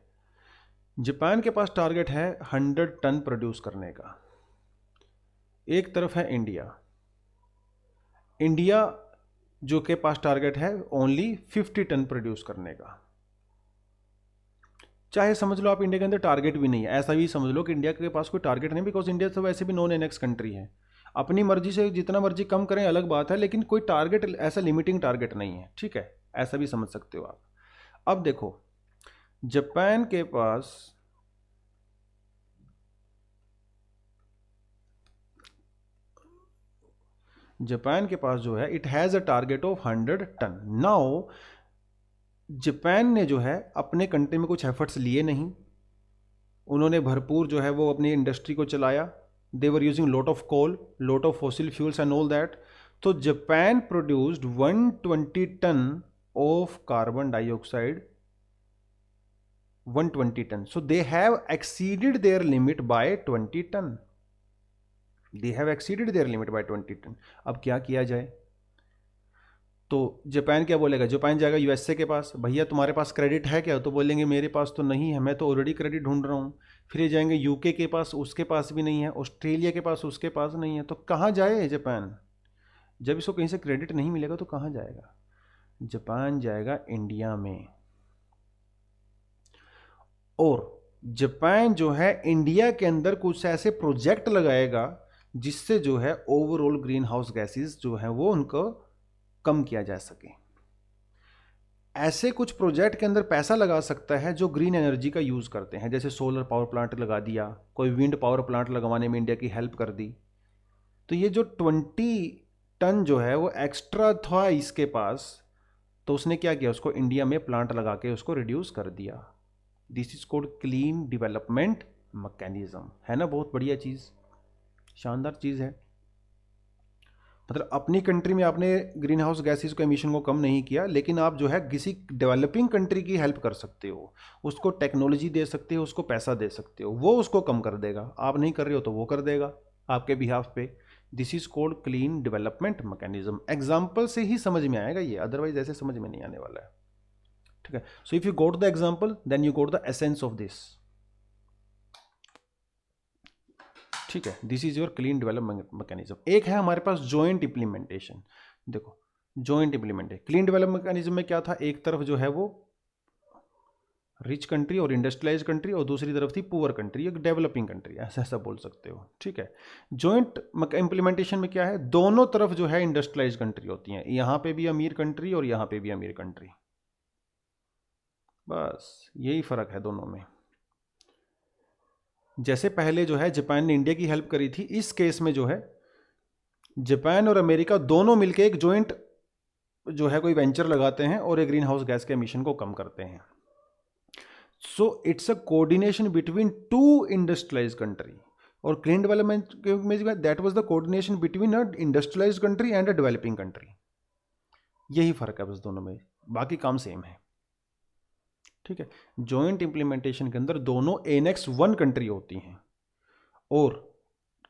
जापान के पास टारगेट है 100 टन प्रोड्यूस करने का। एक तरफ है इंडिया, इंडिया जो के पास टारगेट है ओनली 50 टन प्रोड्यूस करने का। चाहे समझ लो आप इंडिया के अंदर टारगेट भी नहीं है, ऐसा भी समझ लो कि इंडिया के पास कोई टारगेट नहीं, बिकॉज इंडिया तो वैसे भी नॉन एनेक्स कंट्री है। अपनी मर्जी से जितना मर्जी कम करें अलग बात है, लेकिन कोई टारगेट ऐसा लिमिटिंग टारगेट नहीं है। ठीक है, ऐसा भी समझ सकते हो आप। अब देखो जापान के पास जो है it has a target of 100 ton. Now Japan ने जो है अपने कंट्री में कुछ एफर्ट्स लिए नहीं, उन्होंने भरपूर जो है वो अपनी इंडस्ट्री को चलाया। They were using lot of coal, lot of fossil fuels and all that. तो Japan produced 120 ton of carbon dioxide, 120 ton. So they have exceeded their limit by 20 ton, they have exceeded their limit by 20 ton. अब क्या किया जाए, तो Japan क्या बोलेगा, Japan जाएगा USA के पास, भैया तुम्हारे पास क्रेडिट है क्या, तो बोलेंगे मेरे पास तो नहीं है, मैं तो ऑलरेडी क्रेडिट ढूंढ रहा हूँ। फिर ये जाएंगे यूके के पास, उसके पास भी नहीं है, ऑस्ट्रेलिया के पास, उसके पास नहीं है। तो कहाँ जाए जापान, जब इसको कहीं से क्रेडिट नहीं मिलेगा तो कहाँ जाएगा, जापान जाएगा इंडिया में। और जापान जो है इंडिया के अंदर कुछ ऐसे प्रोजेक्ट लगाएगा जिससे जो है ओवरऑल ग्रीन हाउस गैसेस जो है वो उनको कम किया जा सके। ऐसे कुछ प्रोजेक्ट के अंदर पैसा लगा सकता है जो ग्रीन एनर्जी का यूज़ करते हैं, जैसे सोलर पावर प्लांट लगा दिया, कोई विंड पावर प्लांट लगवाने में इंडिया की हेल्प कर दी। तो ये जो 20 टन जो है वो एक्स्ट्रा था इसके पास, तो उसने क्या किया, उसको इंडिया में प्लांट लगा के उसको रिड्यूस कर दिया। This is called clean development mechanism. है ना, बहुत बढ़िया चीज़, शानदार चीज़ है। मतलब अपनी कंट्री में आपने ग्रीन हाउस गैसेस को एमिशन को कम नहीं किया, लेकिन आप जो है किसी डेवलपिंग कंट्री की हेल्प कर सकते हो, उसको टेक्नोलॉजी दे सकते हो, उसको पैसा दे सकते हो, वो उसको कम कर देगा। आप नहीं कर रहे हो तो वो कर देगा आपके बिहाफ पे। This is called clean development mechanism. Example से ही समझ में आएगा ये, अदरवाइज ऐसे समझ में नहीं आने वाला है। ठीक है, so if you go to the example then you go to the essence of this. ठीक है, this is your clean development mechanism. एक है हमारे पास जॉइंट इम्प्लीमेंटेशन। देखो joint implementation, clean development mechanism में क्या था, एक तरफ जो है वो रिच कंट्री और इंडस्ट्रियलाइज कंट्री, और दूसरी तरफ थी पुअर कंट्री, एक डेवलपिंग कंट्री, ऐसा ऐसा बोल सकते हो। ठीक है, जॉइंट इम्प्लीमेंटेशन में क्या है, दोनों तरफ जो है इंडस्ट्रियलाइज कंट्री होती हैं, यहाँ पे भी अमीर कंट्री और यहाँ पे भी अमीर कंट्री, बस यही फर्क है दोनों में। जैसे पहले जो है जापान ने इंडिया की हेल्प करी थी, इस केस में जो है जापान और अमेरिका दोनों मिलकर एक जॉइंट जो है कोई वेंचर लगाते हैं और एक ग्रीन हाउस गैस के एमिशन को कम करते हैं। So it's a coordination between two industrialise country, और क्लीन डेवलपमेंट में that was the coordination between a industrialise country and a developing country. यही फर्क है बस दोनों में, बाकी काम सेम है। ठीक है, जॉइंट इंप्लीमेंटेशन के अंदर दोनों एनेक्स 1 कंट्री होती हैं, और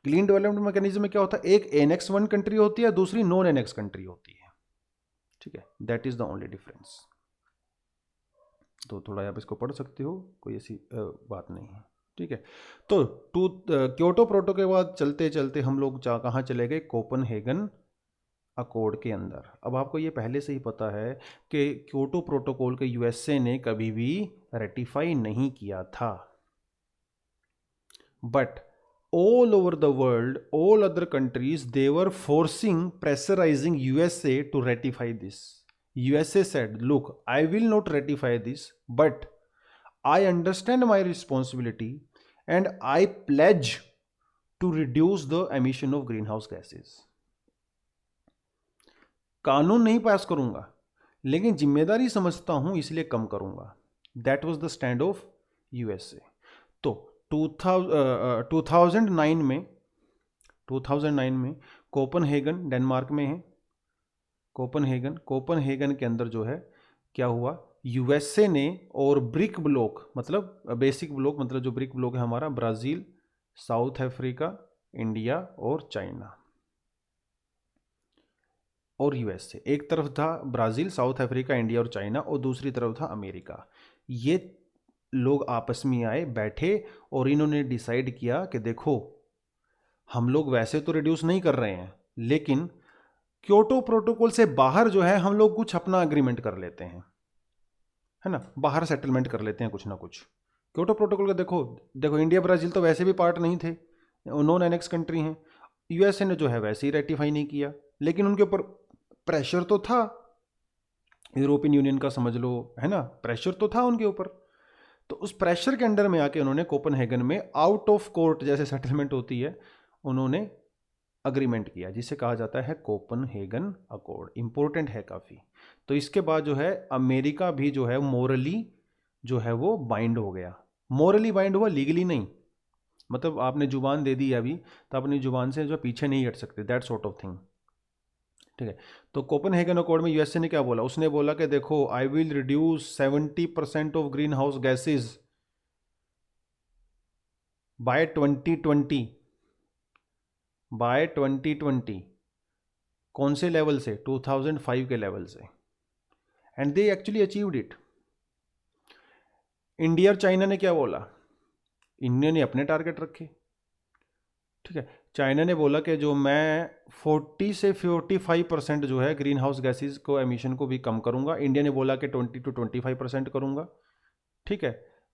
क्लीन डेवलपमेंट मैकेनिज्म में क्या होता है, एक एनेक्स 1 कंट्री होती है, दूसरी नॉन एनेक्स कंट्री होती है। ठीक है, that is the only difference. तो थोड़ा आप इसको पढ़ सकते हो, कोई ऐसी बात नहीं है। ठीक है। तो क्योटो प्रोटोकॉल के बाद चलते चलते हम लोग कहाँ चले गए, कोपनहेगन अकॉर्ड के अंदर। अब आपको ये पहले से ही पता है कि क्योटो प्रोटोकॉल के यूएसए ने कभी भी रेटिफाई नहीं किया था, but all over the world, all other countries, they were forcing, pressurizing USA to ratify this. USA said, look, I will not ratify this, but I understand my responsibility and I pledge to reduce the emission of greenhouse gases. कानून नहीं पास करूंगा लेकिन जिम्मेदारी समझता हूं इसलिए कम करूंगा। That was the stand of USA. तो 2009 में कोपनहेगन डेनमार्क में है। कोपनहेगन के अंदर जो है क्या हुआ, यूएसए ने और ब्रिक ब्लॉक, मतलब बेसिक ब्लॉक, मतलब जो ब्रिक ब्लॉक है हमारा, ब्राज़ील, साउथ अफ्रीका, इंडिया और चाइना और यूएसए। एक तरफ था ब्राज़ील, साउथ अफ्रीका, इंडिया और चाइना, और दूसरी तरफ था अमेरिका। ये लोग आपस में आए, बैठे और इन्होंने डिसाइड किया कि देखो हम लोग वैसे तो रिड्यूस नहीं कर रहे हैं, लेकिन क्योटो प्रोटोकॉल से बाहर जो है हम लोग कुछ अपना एग्रीमेंट कर लेते हैं, है ना, बाहर सेटलमेंट कर लेते हैं कुछ ना कुछ। क्योटो प्रोटोकॉल का देखो इंडिया ब्राज़ील तो वैसे भी पार्ट नहीं थे, नॉन एनेक्स कंट्री हैं। यूएसए ने जो है वैसे ही रेटिफाई नहीं किया, लेकिन उनके ऊपर प्रेशर तो था, यूरोपियन यूनियन का समझ लो, है ना, प्रेशर तो था उनके ऊपर। तो उस प्रेशर के अंडर में आके उन्होंने कोपनहेगन में आउट ऑफ कोर्ट जैसे सेटलमेंट होती है, उन्होंने अग्रीमेंट किया जिसे कहा जाता है कोपनहेगन अकॉर्ड। इंपॉर्टेंट है काफ़ी। तो इसके बाद जो है अमेरिका भी जो है मोरली जो है वो बाइंड हो गया। मोरली बाइंड हुआ, लीगली नहीं, मतलब आपने जुबान दे दी अभी तो अपनी जुबान से जो पीछे नहीं हट सकते, दैट सॉर्ट ऑफ थिंग। ठीक है। तो कोपनहेगन अकॉर्ड में यूएसए ने क्या बोला, उसने बोला कि देखो I will reduce 70% of green house gases by 2020। By 2020 कौन से लेवल से, 2005 के लेवल से, and they actually achieved it. India और चाइना ने क्या बोला, इंडिया ने अपने टारगेट रखे। ठीक है। चाइना ने बोला कि जो मैं 40 से 45% जो है ग्रीन हाउस गैसेज को, एमिशन को भी कम करूंगा। इंडिया ने बोला कि 20 to 25% करूंगा। ठीक है।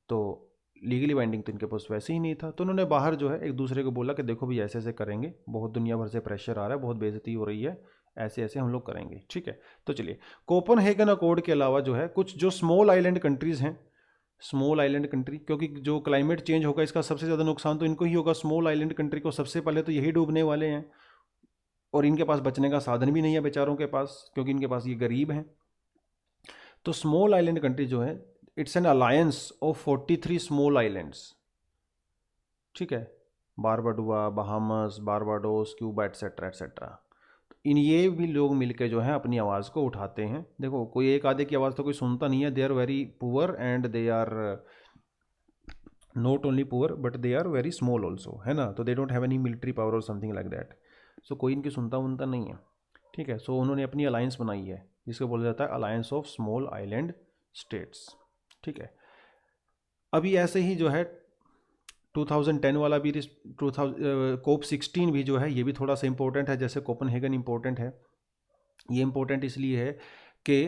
तो लीगली बाइंडिंग तो इनके पास वैसे ही नहीं था, तो उन्होंने बाहर जो है एक दूसरे को बोला कि देखो भी ऐसे ऐसे करेंगे, बहुत दुनिया भर से प्रेशर आ रहा है, बहुत बेइज्जती हो रही है, ऐसे ऐसे हम लोग करेंगे। ठीक है। तो चलिए, कोपनहेगन अकॉर्ड के अलावा जो है कुछ जो स्मॉल आइलैंड कंट्रीज़ हैं, स्मॉल आइलैंड कंट्री, क्योंकि जो क्लाइमेट चेंज होगा इसका सबसे ज़्यादा नुकसान तो इनको ही होगा। स्मॉल आइलैंड कंट्री को सबसे पहले तो यही डूबने वाले हैं, और इनके पास बचने का साधन भी नहीं है बेचारों के पास, क्योंकि इनके पास ये गरीब हैं। तो स्मॉल आइलैंड कंट्री जो है, it's an alliance of 43 small islands. ठीक है। Barbuda, Bahamas, Barbados, Cuba, etcetera etcetera. इन ये भी लोग मिलके जो है अपनी आवाज़ को उठाते हैं। देखो कोई एक आधे की आवाज़ तो कोई सुनता नहीं है, they are very poor and they are not only poor but they are very small also, है ना, तो they don't have any military power और समथिंग लाइक दैट। सो कोई इनकी सुनता उनता नहीं है। ठीक है। सो उन्होंने अपनी अलायंस बनाई है जिसको बोला जाता है alliance of small island states. ठीक है। अभी ऐसे ही जो है 2010 वाला भी, 2000 कोप 16 भी जो है ये भी थोड़ा सा इंपॉर्टेंट है, जैसे कोपनहेगन इंपॉर्टेंट है। ये इंपॉर्टेंट इसलिए है कि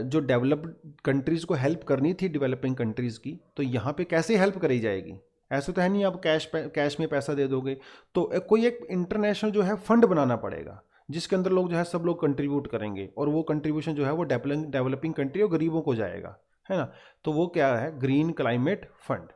जो डेवलप्ड कंट्रीज़ को हेल्प करनी थी डेवलपिंग कंट्रीज़ की, तो यहाँ पे कैसे हेल्प करी जाएगी। ऐसा तो है नहीं आप कैश में पैसा दे दोगे, तो कोई एक इंटरनेशनल जो है फंड बनाना पड़ेगा जिसके अंदर लोग जो है सब लोग कंट्रीब्यूट करेंगे, और वो कंट्रीब्यूशन जो है वो डेवलपिंग कंट्री और गरीबों को जाएगा, है ना। तो वो क्या है, ग्रीन क्लाइमेट फंड।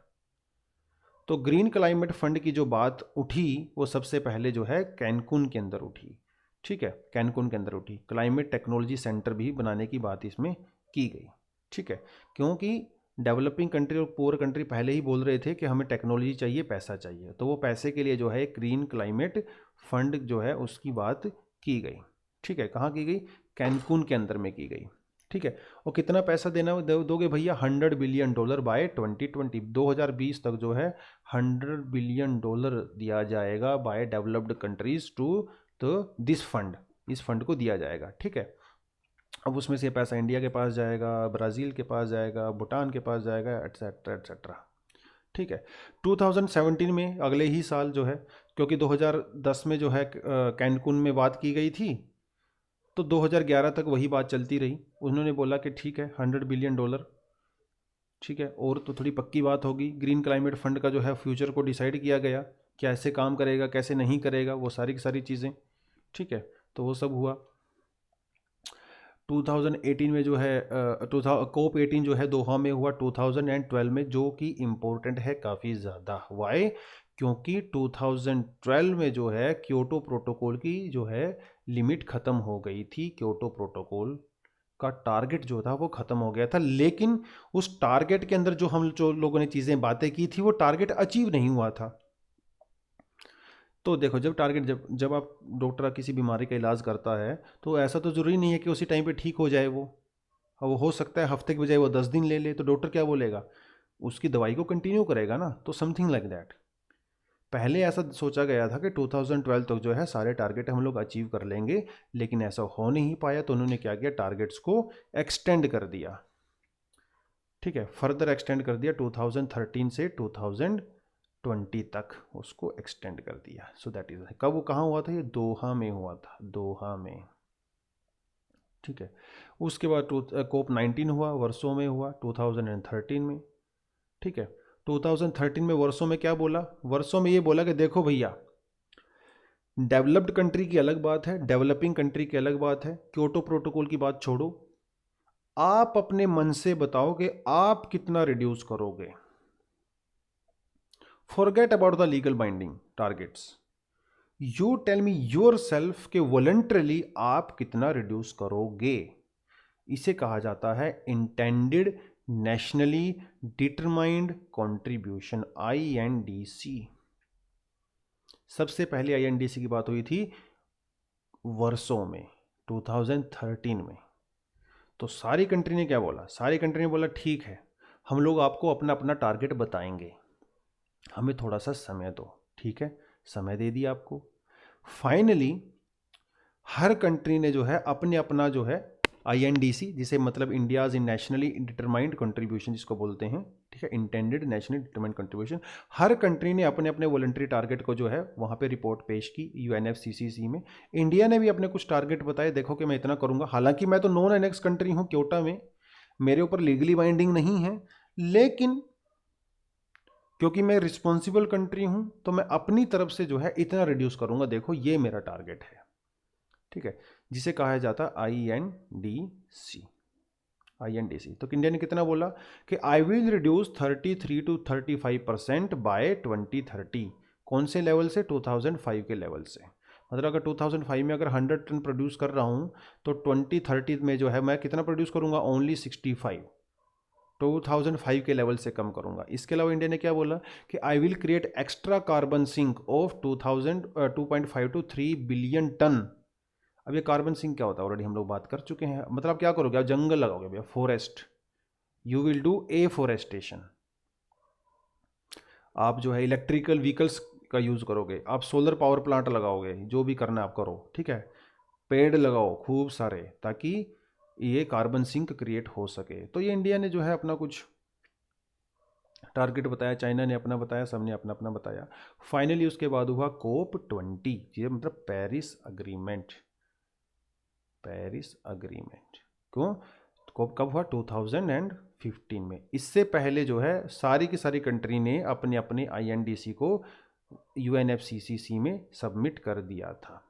तो ग्रीन क्लाइमेट फंड की जो बात उठी वो सबसे पहले जो है कैनकुन के अंदर उठी। ठीक है। कैनकुन के अंदर उठी, क्लाइमेट टेक्नोलॉजी सेंटर भी बनाने की बात इसमें की गई। ठीक है। क्योंकि डेवलपिंग कंट्री और पुअर कंट्री पहले ही बोल रहे थे कि हमें टेक्नोलॉजी चाहिए, पैसा चाहिए, तो वो पैसे के लिए जो है ग्रीन क्लाइमेट फंड जो है उसकी बात की गई। ठीक है। कहाँ की गई, कैनकुन के अंदर में की गई। ठीक है। और कितना पैसा देना दोगे भैया, $100 बिलियन बाय 2020, 2020 तक जो है $100 बिलियन दिया जाएगा बाय डेवलप्ड कंट्रीज टू तो दिस फंड, इस फंड को दिया जाएगा। ठीक है। अब उसमें से पैसा इंडिया के पास जाएगा, ब्राज़ील के पास जाएगा, भूटान के पास जाएगा, एट्सेट्रा एट्सेट्रा। ठीक है। 2017 में अगले ही साल जो है, क्योंकि 2010 में जो है कैनकुन में बात की गई थी, तो 2011 तक वही बात चलती रही। उन्होंने बोला कि ठीक है $100 बिलियन, ठीक है, और तो थोड़ी पक्की बात होगी। ग्रीन क्लाइमेट फंड का जो है फ्यूचर को डिसाइड किया गया, कैसे काम करेगा कैसे नहीं करेगा, वो सारी की सारी चीज़ें, ठीक है। तो वो सब हुआ। 2018 में जो है कोप 18 जो है दोहा में हुआ 2012 में, जो कि इम्पोर्टेंट है काफ़ी ज़्यादा। वाई? क्योंकि 2012 में जो है क्योटो प्रोटोकॉल की जो है लिमिट ख़त्म हो गई थी। क्योटो प्रोटोकॉल का टारगेट जो था वो ख़त्म हो गया था, लेकिन उस टारगेट के अंदर जो लोगों ने चीज़ें बातें की थी वो टारगेट अचीव नहीं हुआ था। तो देखो, जब टारगेट जब आप डॉक्टर किसी बीमारी का इलाज करता है, तो ऐसा तो ज़रूरी नहीं है कि उसी टाइम पे ठीक हो जाए वो। अब वो हो सकता है हफ्ते के बजाय वो 10 दिन ले ले, तो डॉक्टर क्या बोलेगा? उसकी दवाई को कंटिन्यू करेगा ना। तो समथिंग लाइक दैट। पहले ऐसा सोचा गया था कि 2012 तक जो है सारे टारगेट हम लोग अचीव कर लेंगे, लेकिन ऐसा हो नहीं पाया। तो उन्होंने क्या किया, टारगेट्स को एक्सटेंड कर दिया, ठीक है, फर्दर एक्सटेंड कर दिया 2013 से 2020 तक उसको एक्सटेंड कर दिया। सो दैट इज, कब वो कहाँ हुआ था? ये दोहा में हुआ था, दोहा में, ठीक है। उसके बाद कोप 19 हुआ, वर्षों में हुआ 2013 में, ठीक है। 2013 में वर्षों में क्या बोला? वर्षों में ये बोला कि देखो भैया, डेवलप्ड कंट्री की अलग बात है, डेवलपिंग कंट्री की अलग बात है। क्योटो प्रोटोकॉल की बात छोड़ो, आप अपने मन से बताओ कि आप कितना रिड्यूस करोगे। Forget about the legal binding targets, you tell me yourself के वॉलंटरली आप कितना रिड्यूस करोगे। इसे कहा जाता है intended nationally determined contribution, INDC। सबसे पहले INDC की बात हुई थी वर्षों में, 2013 में। तो सारी कंट्री ने क्या बोला? सारी कंट्री ने बोला ठीक है, हम लोग आपको अपना अपना टारगेट बताएंगे, हमें थोड़ा सा समय दो। ठीक है, समय दे दिया आपको। फाइनली हर कंट्री ने जो है अपने अपना जो है INDC, जिसे मतलब इंडियाज इन नेशनली डिटरमाइंड कंट्रीब्यूशन जिसको बोलते हैं, ठीक है, इंटेंडेड नेशनली डिटरमाइंड कंट्रीब्यूशन, हर कंट्री ने अपने अपने वॉलंटरी टारगेट को जो है वहाँ पे रिपोर्ट पेश की UNFCCC में। इंडिया ने भी अपने कुछ टारगेट बताए, देखो कि मैं इतना करूँगा। हालांकि मैं तो नॉन एनेक्स कंट्री हूँ क्योटा में, मेरे ऊपर लीगली बाइंडिंग नहीं है, लेकिन क्योंकि मैं रिस्पॉन्सिबल कंट्री हूँ तो मैं अपनी तरफ से जो है इतना रिड्यूस करूँगा, देखो ये मेरा टारगेट है, ठीक है, जिसे कहा जाता है INDC। तो इंडिया ने कितना बोला कि I will reduce 33 to 35% by 2030। कौन से लेवल से? 2005 के लेवल से। मतलब अगर 2005 में अगर 100 टन प्रोड्यूस कर रहा हूँ, तो 2030 में जो है मैं कितना प्रोड्यूस करूँगा? ओनली 65, 2005 के लेवल से कम करूँगा। इसके अलावा इंडिया ने क्या बोला कि I will create extra carbon sink of 2.5 to 3 billion ton. अब ये कार्बन सिंक क्या होता है ऑलरेडी हम लोग बात कर चुके हैं। मतलब आप क्या करोगे? आप जंगल लगाओगे भैया, forest, you will do afforestation. आप जो है इलेक्ट्रिकल व्हीकल्स का यूज़ करोगे, आप सोलर पावर प्लांट लगाओगे, जो भी करना है आप करो, ठीक है। पेड़ लगाओ खूब सारे, ताकि ये कार्बन सिंक क्रिएट हो सके। तो ये इंडिया ने जो है अपना कुछ टारगेट बताया, चाइना ने अपना बताया, सबने अपना अपना बताया। फाइनली उसके बाद हुआ कोप 20, ये मतलब पेरिस अग्रीमेंट। पेरिस अग्रीमेंट क्यों? कब हुआ? 2015 में। इससे पहले जो है सारी की सारी कंट्री ने अपने अपने INDC को UNFCCC में सबमिट कर दिया था।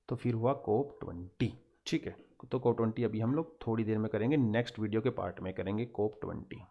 तो फिर हुआ कोप 20, ठीक है। तो कोप 20 अभी हम लोग थोड़ी देर में करेंगे, नेक्स्ट वीडियो के पार्ट में करेंगे कोप 20।